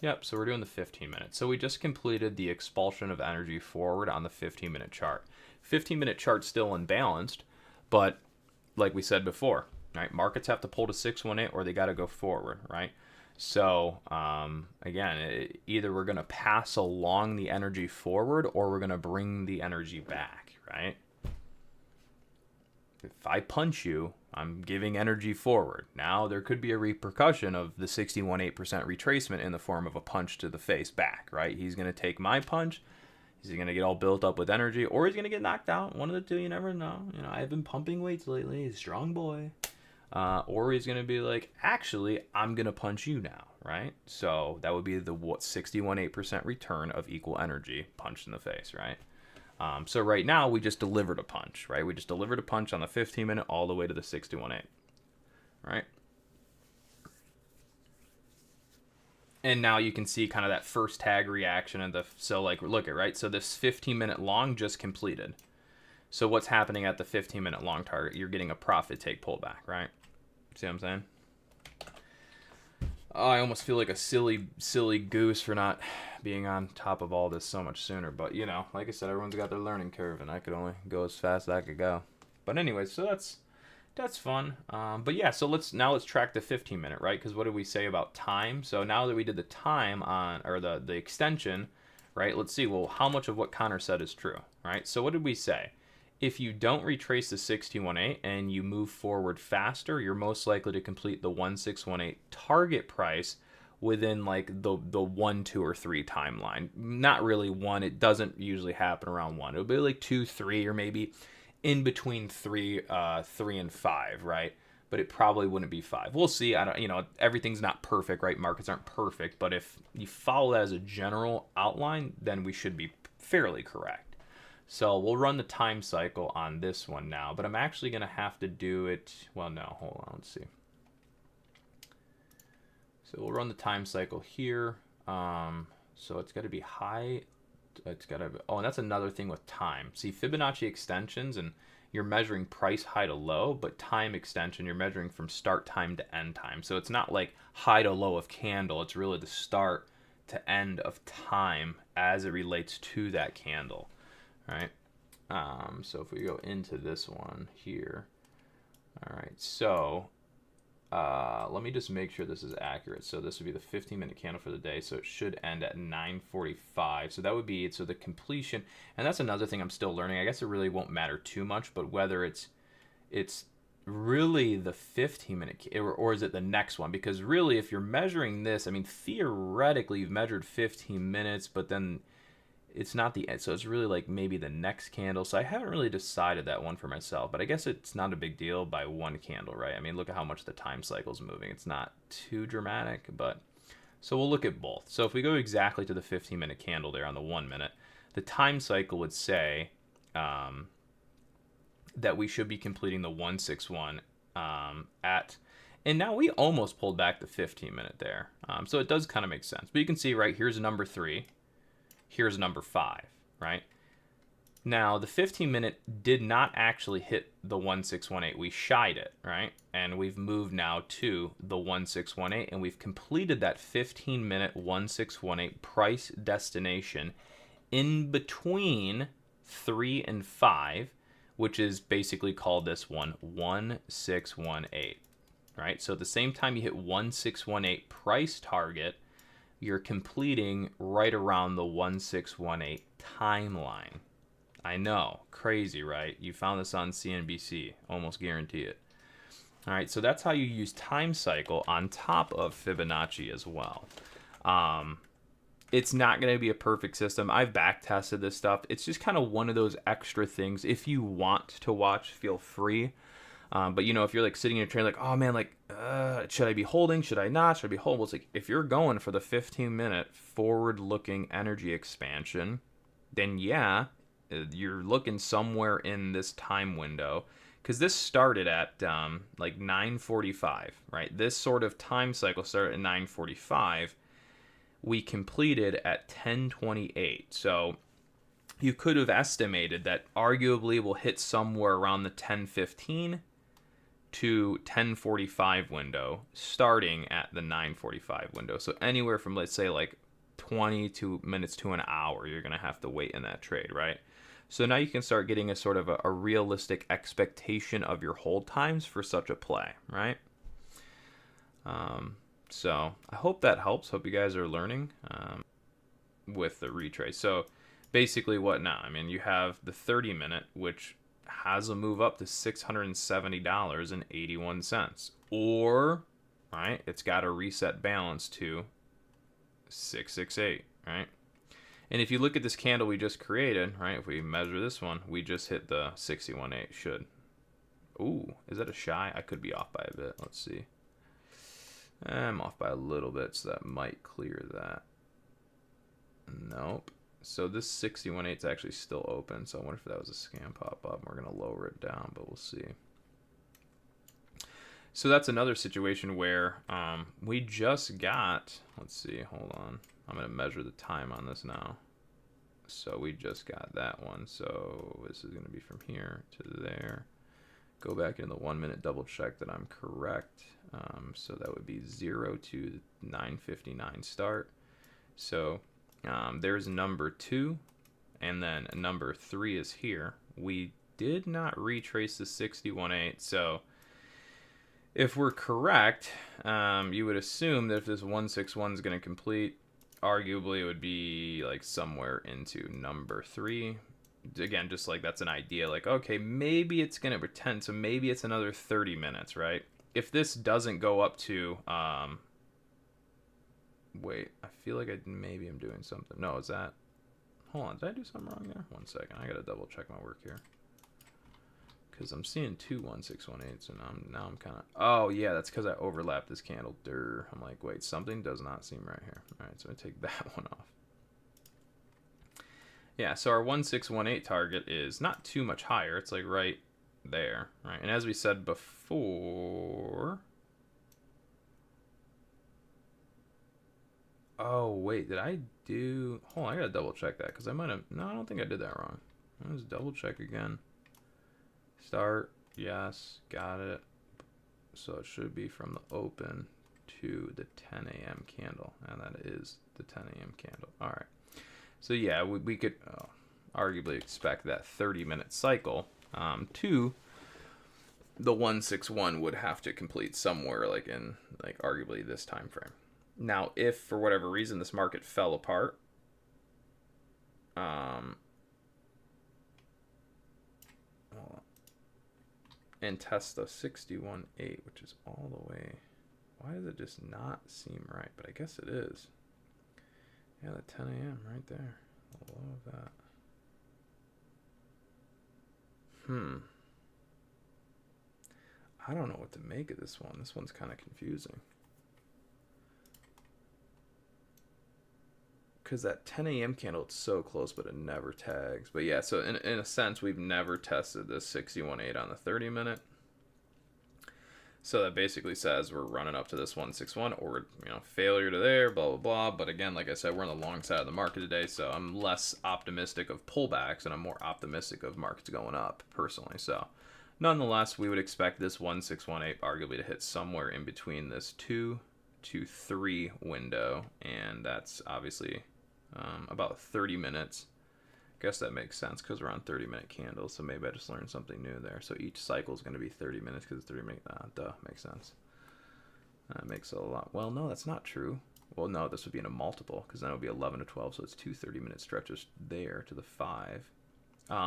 Yep, so we're doing the 15 minutes. So we just completed the expulsion of energy forward on the 15-minute chart. 15-minute chart's still unbalanced, but like we said before, right? Markets have to pull to 618 or they got to go forward, right? So again, either we're going to pass along the energy forward or we're going to bring the energy back, right? If I punch you, I'm giving energy forward. Now there could be a repercussion of the 61.8% retracement in the form of a punch to the face back, right? He's going to take my punch. Is he going to get all built up with energy, or he's going to get knocked out? One of the two, you never know. You know, I've been pumping weights lately. He's a strong boy. Or he's going to be like, actually, I'm going to punch you now, right? So that would be the 61.8% return of equal energy punched in the face, right? So right now, we just delivered a punch, right? We just delivered a punch on the 15-minute all the way to the 61.8, right? And now you can see kind of that first tag reaction of the, so like, look at, right? So this 15-minute long just completed. So what's happening at the 15-minute long target? You're getting a profit take pullback, right? See what I'm saying? Oh, I almost feel like a silly goose for not being on top of all this so much sooner. But, you know, like I said, everyone's got their learning curve, and I could only go as fast as I could go. But anyway, so that's fun. But yeah, so let's track the 15-minute, right? Because what did we say about time? So now that we did the time on, or the extension, right? Let's see, well, how much of what Connor said is true, right? So what did we say? If you don't retrace the 61.8 and you move forward faster, you're most likely to complete the 1618 target price within like the 1, 2, or 3 timeline. Not really 1. It doesn't usually happen around 1. It'll be like 2, 3, or maybe in between 3 and 5, right? But it probably wouldn't be 5. We'll see. I don't, you know, everything's not perfect, right? Markets aren't perfect, but if you follow that as a general outline, then we should be fairly correct. So we'll run the time cycle on this one now, but I'm actually going to have to do it. Well, no, hold on. Let's see. So we'll run the time cycle here. So it's got to be high. It's got to be, oh, and that's another thing with time. See, Fibonacci extensions, and you're measuring price high to low, but time extension, you're measuring from start time to end time. So it's not like high to low of candle. It's really the start to end of time as it relates to that candle. Right, so if we go into this one here, all right, so let me just make sure this is accurate. So this would be the 15-minute candle for the day. So it should end at 9:45. So that would be it. So the completion, and that's another thing I'm still learning. I guess it really won't matter too much, but whether it's really the 15-minute or is it the next one? Because really, if you're measuring this, I mean, theoretically, you've measured 15 minutes, but then it's not the end. So it's really like maybe the next candle. So I haven't really decided that one for myself, but I guess it's not a big deal by one candle, right? I mean, look at how much the time cycle is moving. It's not too dramatic, but so we'll look at both. So if we go exactly to the 15-minute candle there on the 1 minute, the time cycle would say that we should be completing the 161 at, and now we almost pulled back the 15-minute there. So it does kind of make sense. But you can see, right, here's number 3. Here's number 5, right? Now, the 15-minute did not actually hit the 1618. We shied it, right? And we've moved now to the 1618, and we've completed that 15-minute 1618 price destination in between 3 and 5, which is basically called this one 1618, right? So at the same time you hit 1618 price target, you're completing right around the 1618 timeline. I know, crazy, right? You found this on CNBC, almost guarantee it. All right, so that's how you use time cycle on top of Fibonacci as well. It's not going to be a perfect system. I've back tested this stuff. It's just kind of one of those extra things. If you want to watch, feel free. But you know, if you're like sitting in a train, like, oh man, like, should I be holding? Should I not? Should I be holding? Well, it's like, if you're going for the 15-minute forward-looking energy expansion, then yeah, you're looking somewhere in this time window, because this started at like 9:45, right? This sort of time cycle started at 9:45. We completed at 10:28. So you could have estimated that arguably we'll hit somewhere around the 10:15 to 10:45 window, starting at the 9:45 window. So anywhere from, let's say, like 22 minutes to an hour, you're going to have to wait in that trade, right? So now you can start getting a sort of a realistic expectation of your hold times for such a play, right? So I hope that helps. Hope you guys are learning with the retrace. So basically what now? I mean, you have the 30-minute, which has a move up to $670.81. Or, right, it's got a reset balance to 668, right? And if you look at this candle we just created, right, if we measure this one, we just hit the 61.8, should. Ooh, is that a shy? I could be off by a bit. Let's see. I'm off by a little bit, so that might clear that. Nope. So this 61.8 is actually still open, so I wonder if that was a scam pop-up. We're going to lower it down, but we'll see. So that's another situation where we just got, let's see, hold on. I'm going to measure the time on this now. So we just got that one. So this is going to be from here to there. Go back in the 1 minute, double check that I'm correct. So that would be 0 to 9:59 start. So there's number 2, and then number 3 is here. We did not retrace the 61.8, so if we're correct, you would assume that if this 161 is going to complete, arguably it would be like somewhere into number 3. Again, just like that's an idea, like, okay, maybe it's going to pretend, so maybe it's another 30 minutes, right? If this doesn't go up to, wait, I feel like maybe I'm doing something. No, is that, hold on, did I do something wrong there? 1 second, I got to double check my work here. Because I'm seeing 2 1618s, so now I'm kind of, oh yeah, that's because I overlapped this candle. Durr. I'm like, wait, something does not seem right here. All right, so I take that one off. Yeah, so our 1618 target is not too much higher. It's like right there, right? And as we said before, oh wait, did I do, hold on, I gotta double check that, because I might have, no, I don't think I did that wrong. Let's double check again. Start, yes, got it. So it should be from the open to the 10 a.m. candle, and that is the 10 a.m. candle. All right. So yeah, we could arguably expect that 30-minute cycle to the 161 would have to complete somewhere like in like arguably this time frame. Now, if for whatever reason this market fell apart, and test the 61.8, which is all the way. Why does it just not seem right? But I guess it is. Yeah, the 10 a.m. right there. I love that. I don't know what to make of this one. This one's kind of confusing. Because that 10 a.m. candle, it's so close, but it never tags. But yeah, so in a sense, we've never tested this 61.8 on the 30 minute. So that basically says we're running up to this 161 or, failure to there, blah, blah, blah. But again, like I said, we're on the long side of the market today. So I'm less optimistic of pullbacks and I'm more optimistic of markets going up personally. So nonetheless, we would expect this 1618 arguably to hit somewhere in between this 2 to 3 window. And that's obviously about 30 minutes. I guess that makes sense because we're on 30-minute candles, so maybe I just learned something new there. So each cycle is going to be 30 minutes because it's 30 minutes. Duh, makes sense. That makes a lot. Well, no, that's not true. Well, no, this would be in a multiple because then it would be 11 to 12, so it's 2 30-minute stretches there to the 5.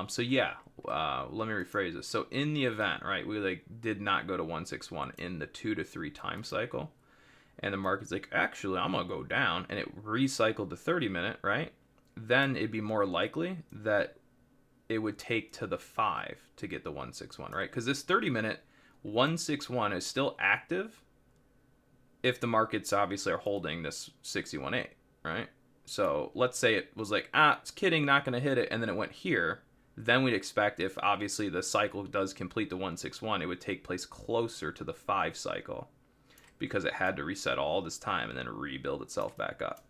So yeah, let me rephrase this. So in the event, right, we did not go to 161 in the 2 to 3 time cycle, and the market's like, actually, I'm going to go down, and it recycled the 30-minute, right? Then it'd be more likely that it would take to the 5 to get the 161, right? Because this 30-minute 161 is still active if the markets obviously are holding this 61.8, right? So let's say it was like, it's kidding, not going to hit it, and then it went here. Then we'd expect if obviously the cycle does complete the 161, it would take place closer to the 5 cycle because it had to reset all this time and then rebuild itself back up.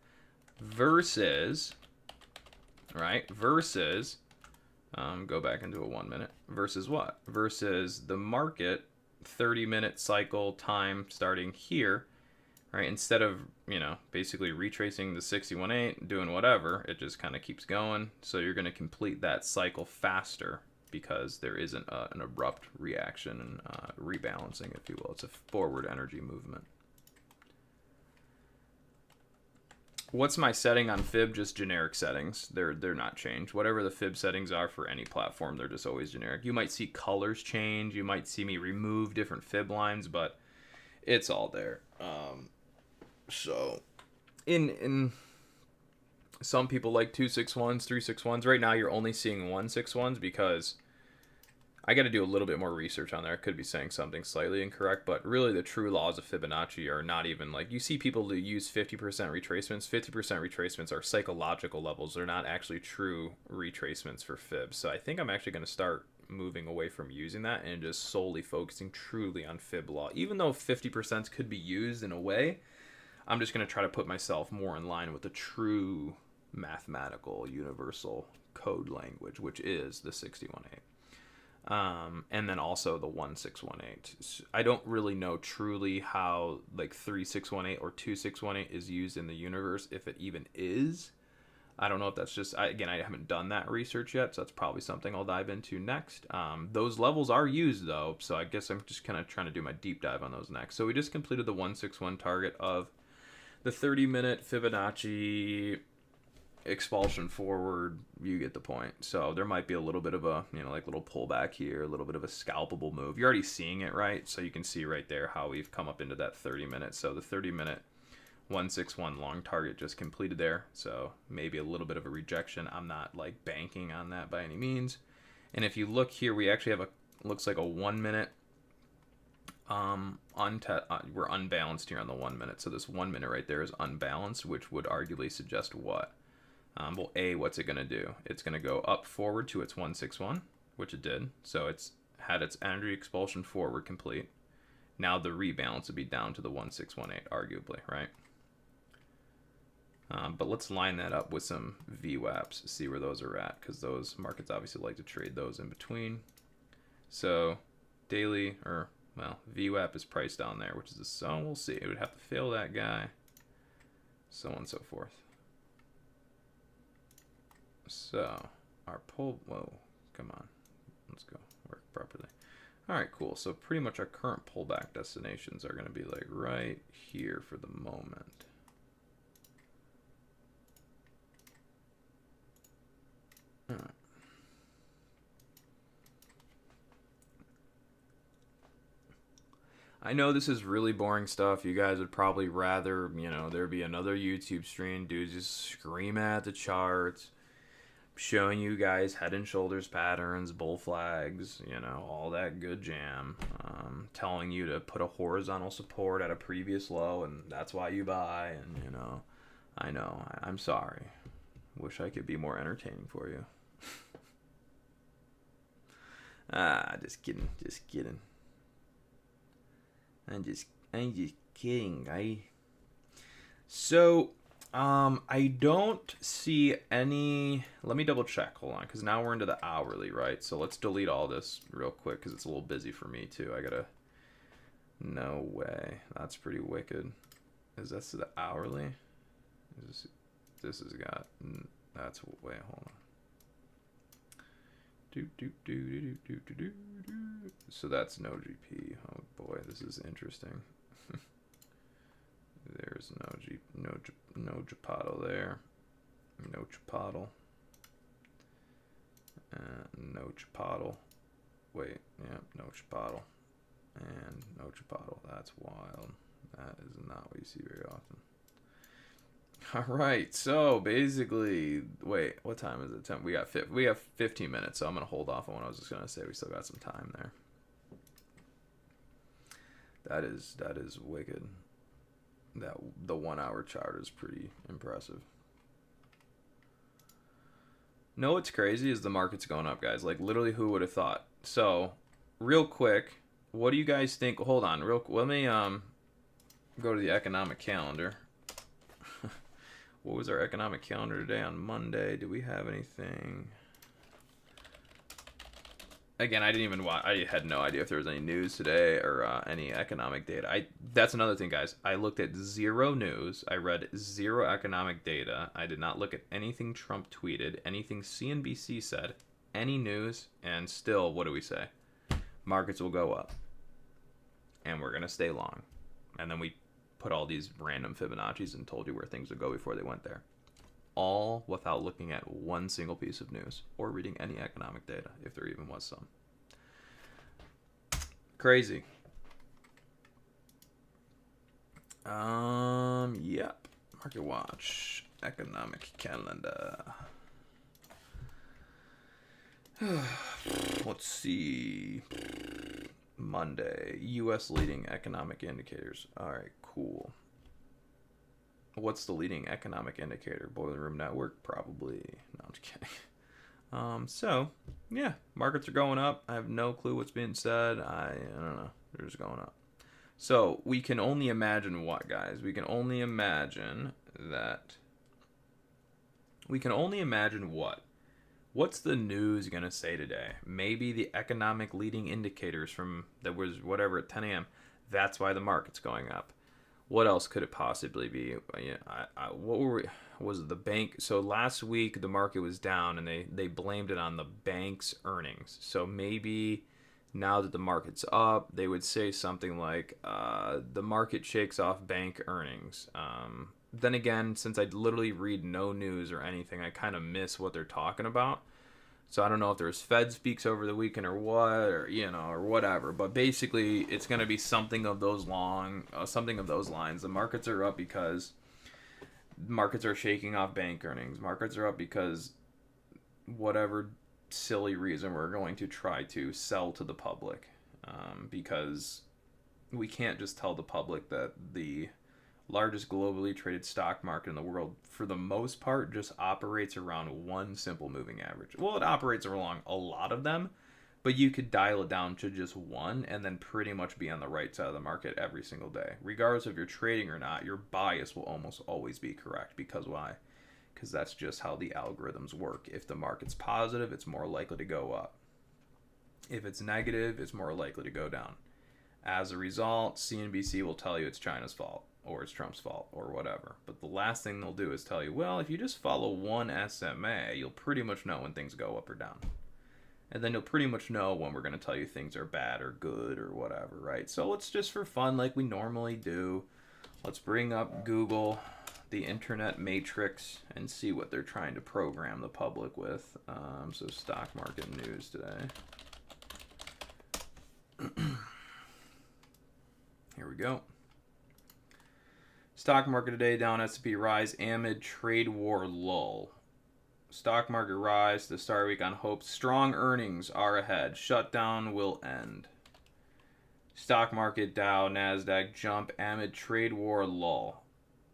Versus... right? Versus, go back into a 1 minute. Versus what? Versus the market 30-minute cycle time starting here, right? Instead of, basically retracing the 61.8, doing whatever, it just kind of keeps going. So you're going to complete that cycle faster because there isn't an abrupt reaction and rebalancing, if you will. It's a forward energy movement. What's my setting on Fib? Just generic settings. They're not changed. Whatever the Fib settings are for any platform, they're just always generic. You might see colors change. You might see me remove different Fib lines, but it's all there. So in some people like 261s, 361s. Right now you're only seeing 161s because I got to do a little bit more research on there. I could be saying something slightly incorrect, but really the true laws of Fibonacci are not even like, you see people who use 50% retracements. 50% retracements are psychological levels. They're not actually true retracements for Fib. So I think I'm actually going to start moving away from using that and just solely focusing truly on Fib law. Even though 50% could be used in a way, I'm just going to try to put myself more in line with the true mathematical universal code language, which is the 61.8. And then also the 1618. I don't really know truly how like 3618 or 2618 is used in the universe, if it even is. I don't know if that's just, again, I haven't done that research yet, so that's probably something I'll dive into next. Those levels are used though, so I guess I'm just kind of trying to do my deep dive on those next. So we just completed the 161 target of the 30-minute Fibonacci expulsion forward. You get the point. So there might be a little bit of a like little pullback here, a little bit of a scalpable move. You're already seeing it, right? So you can see right there how we've come up into that 30 minutes. So the 30-minute 161 long target just completed there, so maybe a little bit of a rejection. I'm not like banking on that by any means. And if you look here, we actually have looks like a 1 minute we're unbalanced here on the 1 minute. So this 1 minute right there is unbalanced, which would arguably suggest what? Well, what's it going to do? It's going to go up forward to its 161, which it did. So it's had its energy expulsion forward complete. Now the rebalance would be down to the 1618, arguably, right? But let's line that up with some VWAPs, see where those are at, because those markets obviously like to trade those in between. So daily, VWAP is priced down there, which is so we'll see. It would have to fail that guy, so on and so forth. So our pull, whoa, come on, let's go work properly. All right, cool. So pretty much our current pullback destinations are going to be like right here for the moment. All right. I know this is really boring stuff. You guys would probably rather, there be another YouTube stream, dudes just scream at the charts, showing you guys head and shoulders patterns, bull flags, all that good jam. Telling you to put a horizontal support at a previous low, and that's why you buy. And, I know. I'm sorry. Wish I could be more entertaining for you. Just kidding. Just kidding. I'm just kidding, guy. So, I don't see any. Let me double check. Hold on, because now we're into the hourly, right? So let's delete all this real quick because it's a little busy for me too. I gotta. No way. That's pretty wicked. Is this the hourly? This has got. That's way. Hold on. So that's no GP. Oh boy, this is interesting. There's no Japado there. No Japado. No Japado. Wait, yeah, no Japado. And no Japado. That's wild. That is not what you see very often. Alright, so basically, wait, what time is it? We have 15 minutes, so I'm going to hold off on what I was just going to say. We still got some time there. That is wicked. The 1 hour chart is pretty impressive. No, what's crazy is the market's going up, guys. Like, literally, who would have thought? So, real quick, what do you guys think? Hold on, let me go to the economic calendar. What was our economic calendar today on Monday? Do we have anything? Again, I didn't even watch. I had no idea if there was any news today or any economic data. That's another thing, guys. I looked at zero news. I read zero economic data. I did not look at anything Trump tweeted, anything CNBC said, any news, and still, what do we say? Markets will go up, and we're gonna stay long, and then we put all these random Fibonacci's and told you where things would go before they went there. All without looking at one single piece of news or reading any economic data, if there even was some. Crazy. Yep. Market watch. Economic calendar. Let's see. Monday. U.S. leading economic indicators. All right, cool. What's the leading economic indicator? Boiler Room Network? Probably. No, I'm just kidding. So, yeah, markets are going up. I have no clue what's being said. I don't know. They're just going up. So, we can only imagine what, guys? We can only imagine that. We can only imagine what? What's the news going to say today? Maybe the economic leading indicators from that was whatever at 10 a.m. That's why the market's going up. What else could it possibly be? What were we, was it the bank? So last week the market was down and they blamed it on the bank's earnings. So maybe now that the market's up, they would say something like the market shakes off bank earnings. Then again, since I literally read no news or anything, I kind of miss what they're talking about. So I don't know if there's Fed speaks over the weekend or what, or or whatever. But basically, it's going to be something of those lines. The markets are up because markets are shaking off bank earnings. Markets are up because whatever silly reason we're going to try to sell to the public, because we can't just tell the public that the largest globally traded stock market in the world, for the most part, just operates around one simple moving average. Well, it operates along a lot of them, but you could dial it down to just one and then pretty much be on the right side of the market every single day. Regardless if you're trading or not, your bias will almost always be correct. Because why? Because that's just how the algorithms work. If the market's positive, it's more likely to go up. If it's negative, it's more likely to go down. As a result, CNBC will tell you it's China's fault, or it's Trump's fault, or whatever. But the last thing they'll do is tell you, well, if you just follow one SMA, you'll pretty much know when things go up or down. And then you'll pretty much know when we're going to tell you things are bad or good or whatever, right? So let's just for fun, like we normally do, let's bring up Google, the internet matrix, and see what they're trying to program the public with. So stock market news today. Here we go. Stock market today down, S&P rise amid trade war lull. Stock market rise to start week on hopes strong earnings are ahead. Shutdown will end. Stock market Dow, NASDAQ jump amid trade war lull.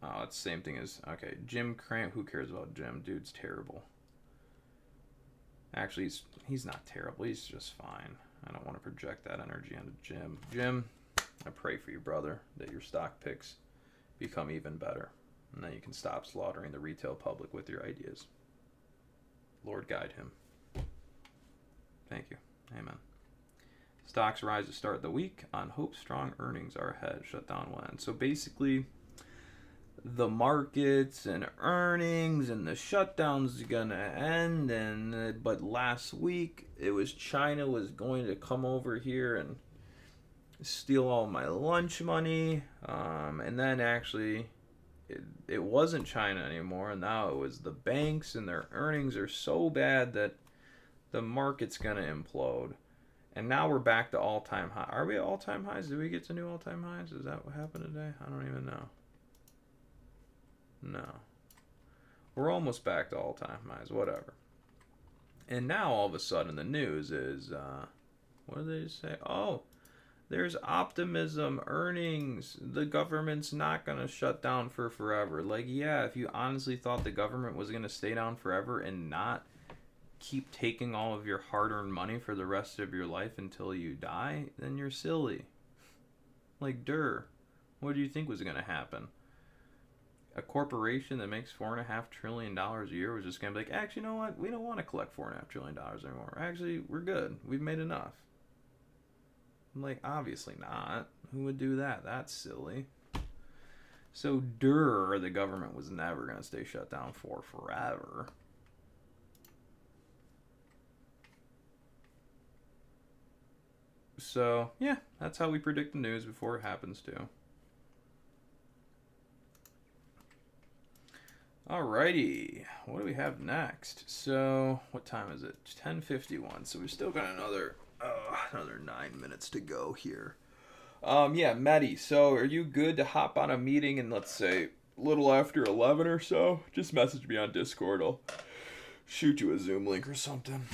Oh, it's the same thing as, okay, Jim Cramp. Who cares about Jim? Dude's terrible. Actually, he's not terrible. He's just fine. I don't want to project that energy onto Jim. Jim, I pray for you, brother, that your stock picks become even better. And then you can stop slaughtering the retail public with your ideas. Lord guide him. Thank you. Amen. Stocks rise to start the week on hope strong earnings are ahead. Shutdown will end. So basically, the markets and earnings and the shutdown's gonna end. But last week it was China was going to come over here and steal all my lunch money. And then actually, it wasn't China anymore, and now it was the banks, and their earnings are so bad that the market's gonna implode. And now we're back to all-time high. Are we at all-time highs? Did we get to new all-time highs? Is that what happened today? I don't even know. No. We're almost back to all-time highs, whatever. And now all of a sudden the news is, what did they say? Oh, there's optimism, earnings, the government's not going to shut down for forever. Like, yeah, if you honestly thought the government was going to stay down forever and not keep taking all of your hard-earned money for the rest of your life until you die, then you're silly. Like, what do you think was going to happen? A corporation that makes $4.5 trillion a year was just going to be like, actually, you know what? We don't want to collect $4.5 trillion anymore. Actually, we're good. We've made enough. I'm like, obviously not. Who would do that? That's silly. So, the government was never going to stay shut down for forever. So, yeah, that's how we predict the news before it happens to. Alrighty, what do we have next? So, what time is it? 10:51. So we've still got another 9 minutes to go here. Yeah, Maddie. So, are you good to hop on a meeting in, let's say, a little after 11 or so? Just message me on Discord. I'll shoot you a Zoom link or something.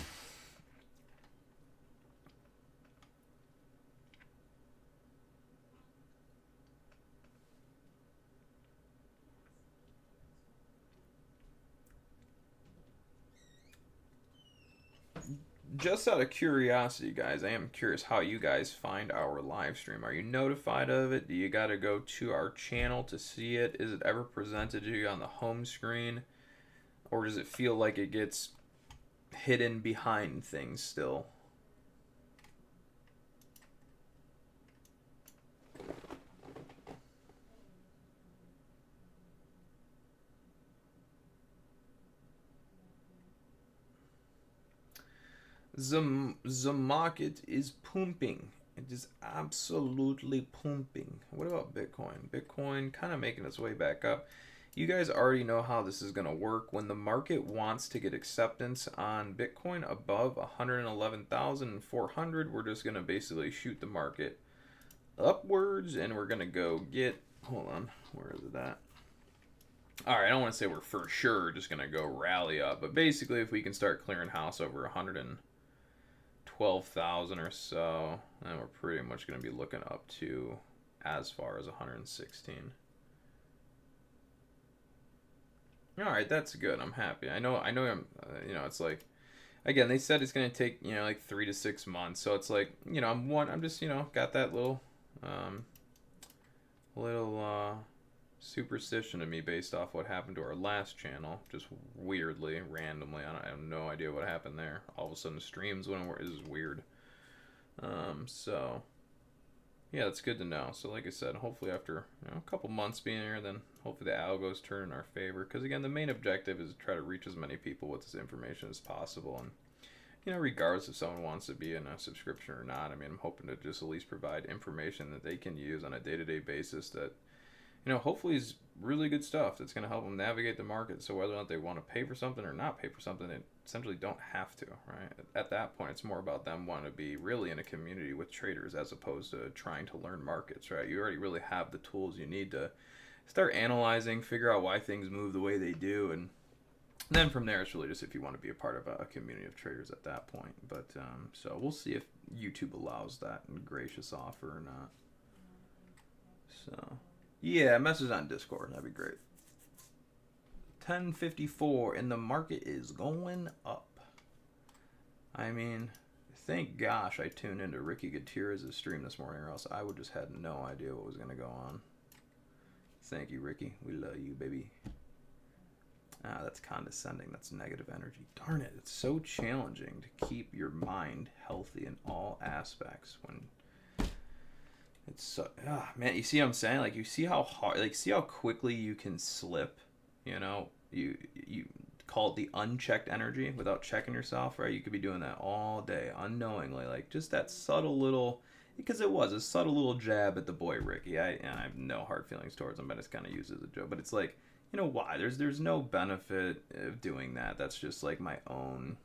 Just out of curiosity, guys, I am curious how you guys find our live stream. Are you notified of it? Do you got to go to our channel to see it? Is it ever presented to you on the home screen? Or does it feel like it gets hidden behind things still? The market is pumping. It is absolutely pumping. What about Bitcoin? Bitcoin kind of making its way back up. You guys already know how this is going to work. When the market wants to get acceptance on Bitcoin above 111,400, we're just going to basically shoot the market upwards, and we're going to go get, hold on, where is it at? All right, I don't want to say we're for sure just going to go rally up, but basically if we can start clearing house over 112,000 or so, then we're pretty much going to be looking up to as far as 116. All right, that's good. I'm happy. I know. It's like, again, they said it's going to take, like 3 to 6 months. So it's like, I'm just, got that little superstition to me based off what happened to our last channel, just randomly. I have no idea what happened there. All of a sudden, streams went away. This is weird. So yeah, that's good to know. So like I said, hopefully after a couple months being here, then hopefully the algos turn in our favor. Because again, the main objective is to try to reach as many people with this information as possible. And you know, regardless if someone wants to be in a subscription or not, I mean, I'm hoping to just at least provide information that they can use on a day-to-day basis that, you know, hopefully is really good stuff that's going to help them navigate the market. So whether or not they want to pay for something or not pay for something, they essentially don't have to, right? At that point, it's more about them wanting to be really in a community with traders as opposed to trying to learn markets, right? You already really have the tools you need to start analyzing, figure out why things move the way they do, and then from there, it's really just if you want to be a part of a community of traders at that point. But so we'll see if YouTube allows that gracious offer or not. So yeah, message on Discord. That'd be great. 10:54 and the market is going up. I mean, thank gosh I tuned into Ricky Gutierrez's stream this morning, or else I would just had no idea what was going to go on. Thank you, Ricky. We love you, baby. Ah, that's condescending. That's negative energy. Darn it. It's so challenging to keep your mind healthy in all aspects when it's so... man, you see what I'm saying? Like, you see how hard... Like, see how quickly you can slip, you know? You call it the unchecked energy without checking yourself, right? You could be doing that all day, unknowingly. Like, just that subtle little... Because it was a subtle little jab at the boy, Ricky. And I have no hard feelings towards him, but it's kind of used as a joke. But it's like... You know why? There's no benefit of doing that. That's just like my own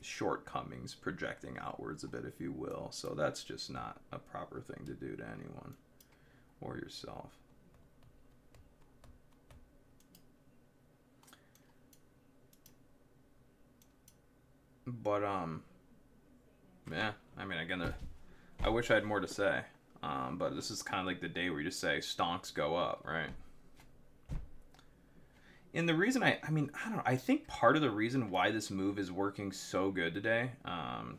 shortcomings projecting outwards a bit, if you will. So that's just not a proper thing to do to anyone or yourself. But yeah. I mean, again, I wish I had more to say. But this is kind of like the day where you just say stonks go up, right? And the reason I don't know, I think part of the reason why this move is working so good today,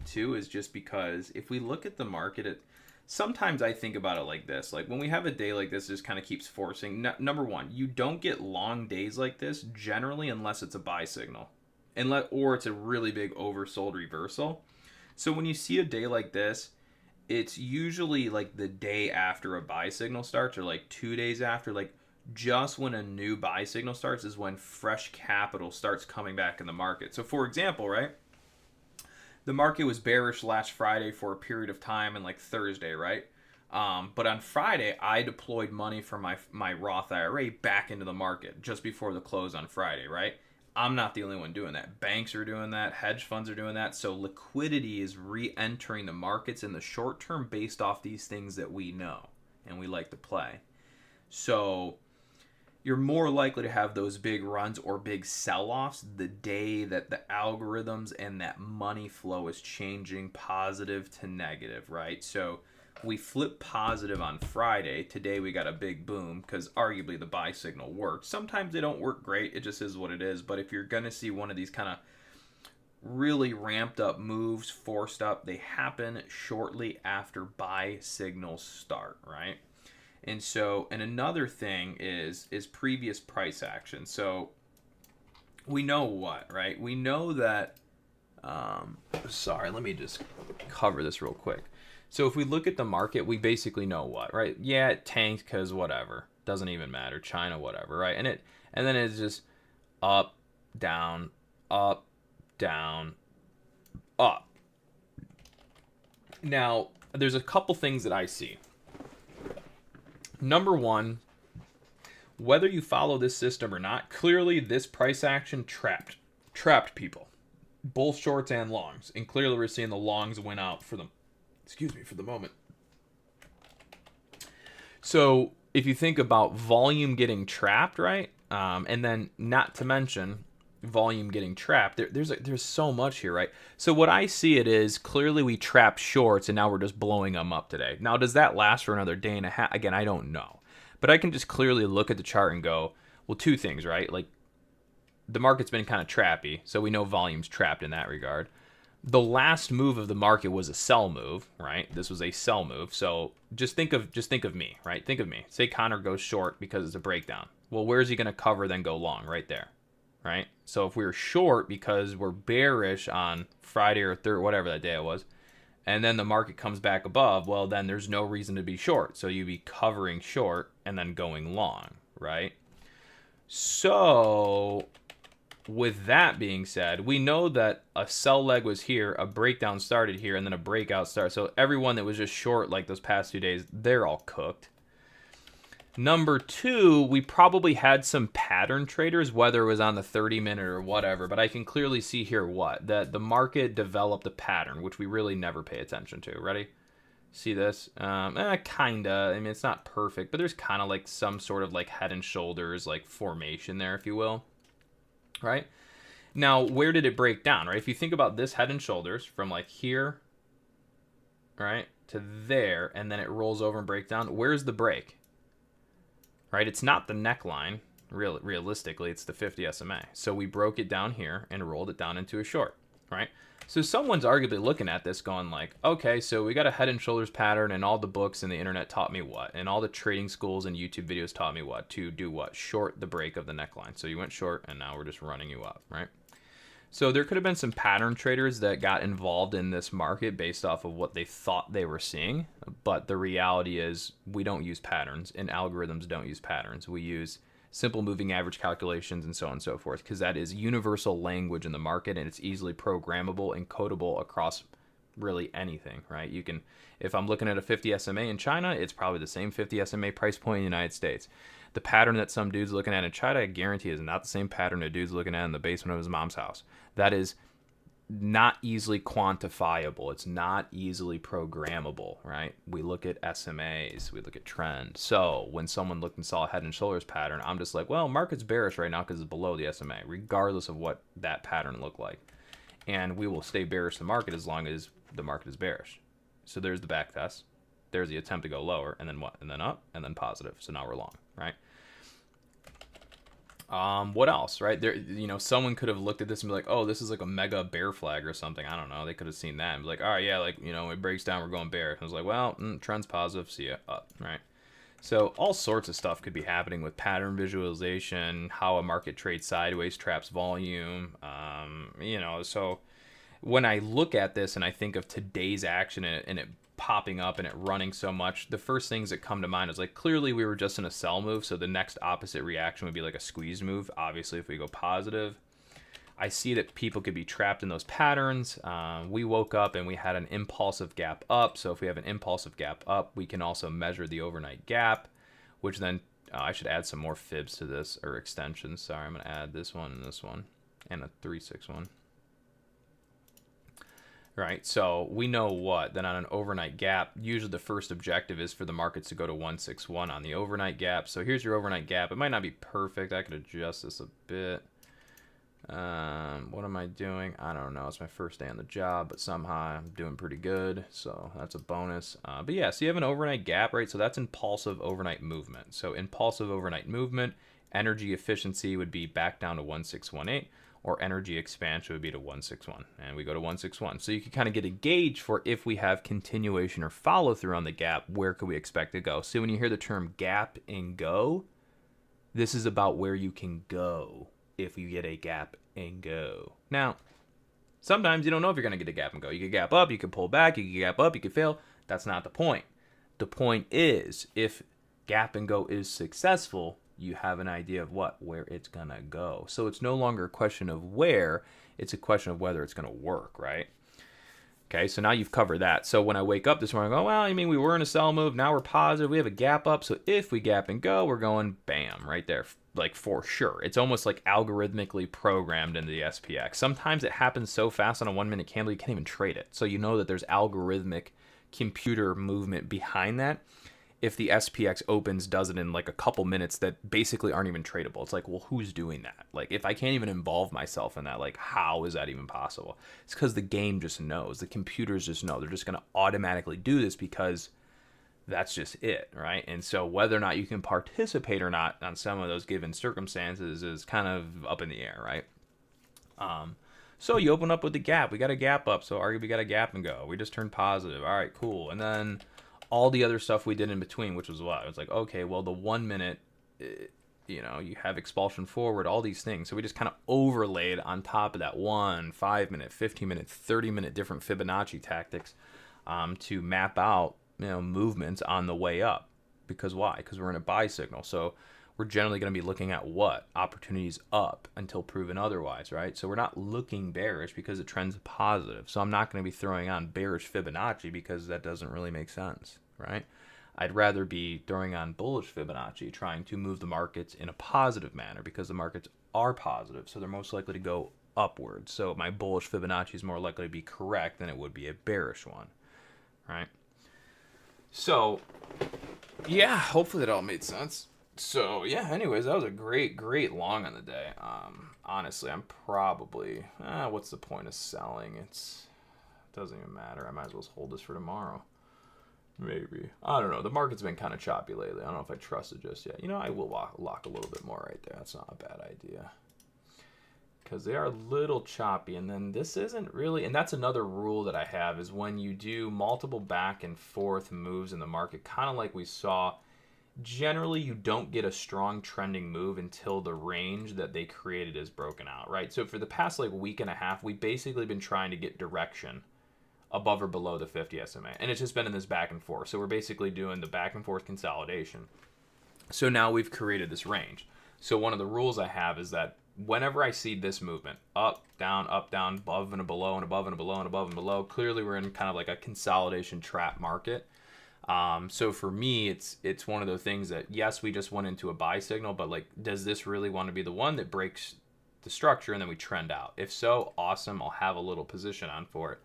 too, is just because if we look at the market, sometimes I think about it like this. Like, when we have a day like this, it just kind of keeps forcing. Number one, you don't get long days like this, generally, unless it's a buy signal. Or it's a really big oversold reversal. So when you see a day like this, it's usually like the day after a buy signal starts, or like 2 days after, like, just when a new buy signal starts is when fresh capital starts coming back in the market. So for example, right, the market was bearish last Friday for a period of time and like Thursday, right? But on Friday, I deployed money from my Roth IRA back into the market just before the close on Friday, right? I'm not the only one doing that. Banks are doing that. Hedge funds are doing that. So liquidity is re-entering the markets in the short term based off these things that we know and we like to play. So you're more likely to have those big runs or big sell-offs the day that the algorithms and that money flow is changing positive to negative, right? So we flip positive on Friday. Today we got a big boom because arguably the buy signal worked. Sometimes they don't work great. It just is what it is. But if you're going to see one of these kind of really ramped up moves, forced up, they happen shortly after buy signals start, right? And so, and another thing is previous price action. So we know what, right? We know that, sorry, let me just cover this real quick. So if we look at the market, we basically know what, right? Yeah, it tanked because whatever, doesn't even matter, China, whatever, right? And then it's just up, down, up, down, up. Now, there's a couple things that I see. Number one, whether you follow this system or not, clearly this price action trapped people, both shorts and longs, and clearly we're seeing the longs win out for the moment. So if you think about volume getting trapped, right, and then not to mention volume getting trapped, there's so much here, right? So what I see it is clearly we trapped shorts and now we're just blowing them up today. Now, does that last for another day and a half? Again, I don't know, but I can just clearly look at the chart and go, well, two things, right? Like, the market's been kind of trappy, so we know volume's trapped in that regard. The last move of the market was a sell move, right? This was a sell move. So just think of me, right? Think of me. Say Connor goes short because it's a breakdown. Well, where's he going to cover then go long? Right there. Right? So if we were short because we're bearish on Friday or Thursday, whatever that day it was, and then the market comes back above, well, then there's no reason to be short. So you'd be covering short and then going long, right? So with that being said, we know that a sell leg was here, a breakdown started here, and then a breakout started. So everyone that was just short like those past 2 days, they're all cooked. Number two, we probably had some pattern traders, whether it was on the 30-minute or whatever, but I can clearly see here that the market developed a pattern, which we really never pay attention to. Ready? See this? Kinda. I mean, it's not perfect, but there's kind of like some sort of like head and shoulders like formation there, if you will. Right? Now, where did it break down, right? If you think about this head and shoulders from like here, right, to there, and then it rolls over and breaks down, where's the break? Right? It's not the neckline. Realistically, it's the 50 SMA. So we broke it down here and rolled it down into a short, right? So someone's arguably looking at this going like, okay, so we got a head and shoulders pattern, and all the books and the internet taught me what? And all the trading schools and YouTube videos taught me what? To do what? Short the break of the neckline. So you went short, and now we're just running you up, right? So there could have been some pattern traders that got involved in this market based off of what they thought they were seeing. But the reality is we don't use patterns, and algorithms don't use patterns. We use simple moving average calculations and so on and so forth, because that is universal language in the market, and it's easily programmable and codable across really anything, right? You can, if I'm looking at a 50 SMA in China, it's probably the same 50 SMA price point in the United States. The pattern that some dude's looking at in China, I guarantee, is not the same pattern a dude's looking at in the basement of his mom's house. That is not easily quantifiable. It's not easily programmable, right? We look at SMAs, we look at trend. So when someone looked and saw a head and shoulders pattern, I'm just like, well, market's bearish right now because it's below the SMA, regardless of what that pattern looked like. And we will stay bearish the market as long as the market is bearish. So there's the back test. There's the attempt to go lower, and then what? And then up, and then positive. So now we're long, right? What else, right? There, someone could have looked at this and be like, oh, this is like a mega bear flag or something. I don't know. They could have seen that and be like, all right, yeah, like, it breaks down, we're going bear. And I was like, well, trend's positive, see ya, up, right? So all sorts of stuff could be happening with pattern visualization, how a market trades sideways, traps volume, so when I look at this and I think of today's action and it popping up and it running so much, the first things that come to mind is like, clearly we were just in a sell move, so the next opposite reaction would be like a squeeze move. Obviously, if we go positive, I see that people could be trapped in those patterns. We woke up and we had an impulsive gap up, so if we have an impulsive gap up, we can also measure the overnight gap, which then I should add some more fibs to this, or extensions. Sorry, I'm going to add this one, and a 361. Right, so we know what? Then on an overnight gap, usually the first objective is for the markets to go to 161 on the overnight gap. So here's your overnight gap. It might not be perfect. I could adjust this a bit. What am I doing? I don't know. It's my first day on the job, but somehow I'm doing pretty good. So that's a bonus. But yeah, so you have an overnight gap, right? So that's impulsive overnight movement. So impulsive overnight movement, energy efficiency would be back down to 1618. Or energy expansion would be to 161, and we go to 161. So you can kind of get a gauge for if we have continuation or follow through on the gap, where could we expect to go? So when you hear the term gap and go, this is about where you can go if you get a gap and go. Now, sometimes you don't know if you're going to get a gap and go. You could gap up, you could pull back, you could gap up, you could fail. That's not the point. The point is, if gap and go is successful, you have an idea of where it's going to go. So it's no longer a question of where, it's a question of whether it's going to work, right? Okay, so now you've covered that. So when I wake up this morning, I go, well, I mean, we were in a sell move, now we're positive, we have a gap up, so if we gap and go, we're going bam, right there, like for sure. It's almost like algorithmically programmed into the SPX. Sometimes it happens so fast on a 1 minute candle, you can't even trade it. So you know that there's algorithmic computer movement behind that. If the SPX opens, does it in like a couple minutes that basically aren't even tradable. It's like, well, who's doing that? Like, if I can't even involve myself in that, like, how is that even possible? It's because the game just knows. The computers just know. They're just going to automatically do this because that's just it, right? And so whether or not you can participate or not on some of those given circumstances is kind of up in the air, right? So you open up with the gap. We got a gap up, so arguably we got a gap and go. We just turned positive. All right, cool. And then all the other stuff we did in between, which was what? It was like, okay, well, the 1 minute, you have expulsion forward, all these things. So we just kind of overlaid on top of that 1, 5 minute, 15 minute, 30 minute different Fibonacci tactics to map out, movements on the way up. Because why? Because we're in a buy signal. So we're generally going to be looking at what? Opportunities up until proven otherwise, right? So we're not looking bearish because the trend's positive. So I'm not going to be throwing on bearish Fibonacci because that doesn't really make sense, right? I'd rather be throwing on bullish Fibonacci, trying to move the markets in a positive manner because the markets are positive. So they're most likely to go upwards. So my bullish Fibonacci is more likely to be correct than it would be a bearish one, right? So, yeah, hopefully that all made sense. So, yeah, anyways, that was a great long on the day. Honestly, I'm probably, what's the point of selling? It doesn't even matter. I might as well hold this for tomorrow. Maybe. I don't know. The market's been kind of choppy lately. I don't know if I trust it just yet. You know, I will lock a little bit more right there. That's not a bad idea. Because they are a little choppy. And then this isn't really... And that's another rule that I have is when you do multiple back and forth moves in the market, kind of like we saw, generally you don't get a strong trending move until the range that they created is broken out, right? So for the past like week and a half, we've basically been trying to get direction above or below the 50 SMA. And it's just been in this back and forth. So we're basically doing the back and forth consolidation. So now we've created this range. So one of the rules I have is that whenever I see this movement, up, down, above and below, and above and below, and above and below, clearly we're in kind of like a consolidation trap market. So for me, it's one of those things that, yes, we just went into a buy signal, but like, does this really want to be the one that breaks the structure and then we trend out? If so, awesome. I'll have a little position on for it.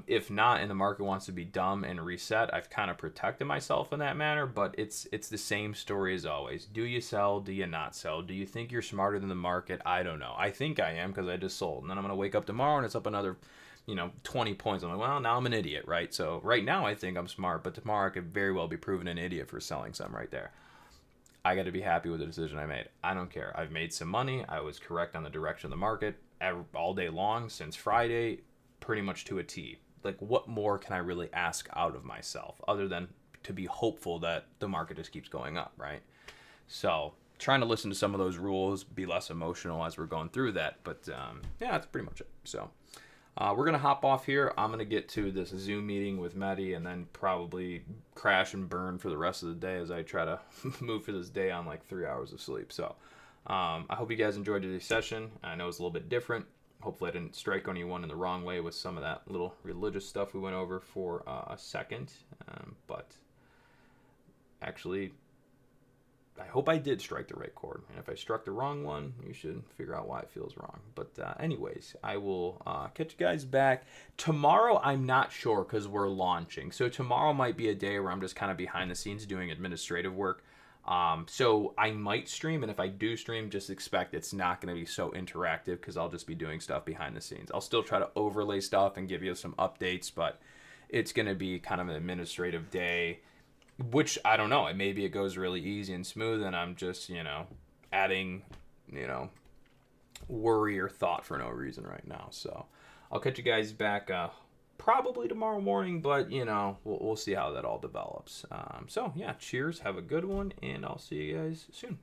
If not, and the market wants to be dumb and reset, I've kind of protected myself in that manner, but it's the same story as always. Do you sell? Do you not sell? Do you think you're smarter than the market? I don't know. I think I am because I just sold. And then I'm going to wake up tomorrow and it's up another, 20 points. I'm like, well, now I'm an idiot, right? So right now I think I'm smart, but tomorrow I could very well be proven an idiot for selling some right there. I got to be happy with the decision I made. I don't care. I've made some money. I was correct on the direction of the market all day long since Friday, pretty much to a T. Like, what more can I really ask out of myself other than to be hopeful that the market just keeps going up, right? So trying to listen to some of those rules, be less emotional as we're going through that. But yeah, that's pretty much it. So we're going to hop off here. I'm going to get to this Zoom meeting with Mehdi and then probably crash and burn for the rest of the day as I try to move for this day on like 3 hours of sleep. So I hope you guys enjoyed today's session. I know it's a little bit different. Hopefully I didn't strike anyone in the wrong way with some of that little religious stuff we went over for a second. But actually, I hope I did strike the right chord. And if I struck the wrong one, you should figure out why it feels wrong. But anyways, I will catch you guys back. Tomorrow, I'm not sure because we're launching. So tomorrow might be a day where I'm just kind of behind the scenes doing administrative work. So I might stream, and if I do stream, just expect it's not going to be so interactive because I'll just be doing stuff behind the scenes. I'll still try to overlay stuff and give you some updates, but it's going to be kind of an administrative day, which I don't know. Maybe it goes really easy and smooth, and I'm just, adding, worry or thought for no reason right now. So I'll catch you guys back probably tomorrow morning, but we'll see how that all develops. So yeah, cheers, have a good one, and I'll see you guys soon.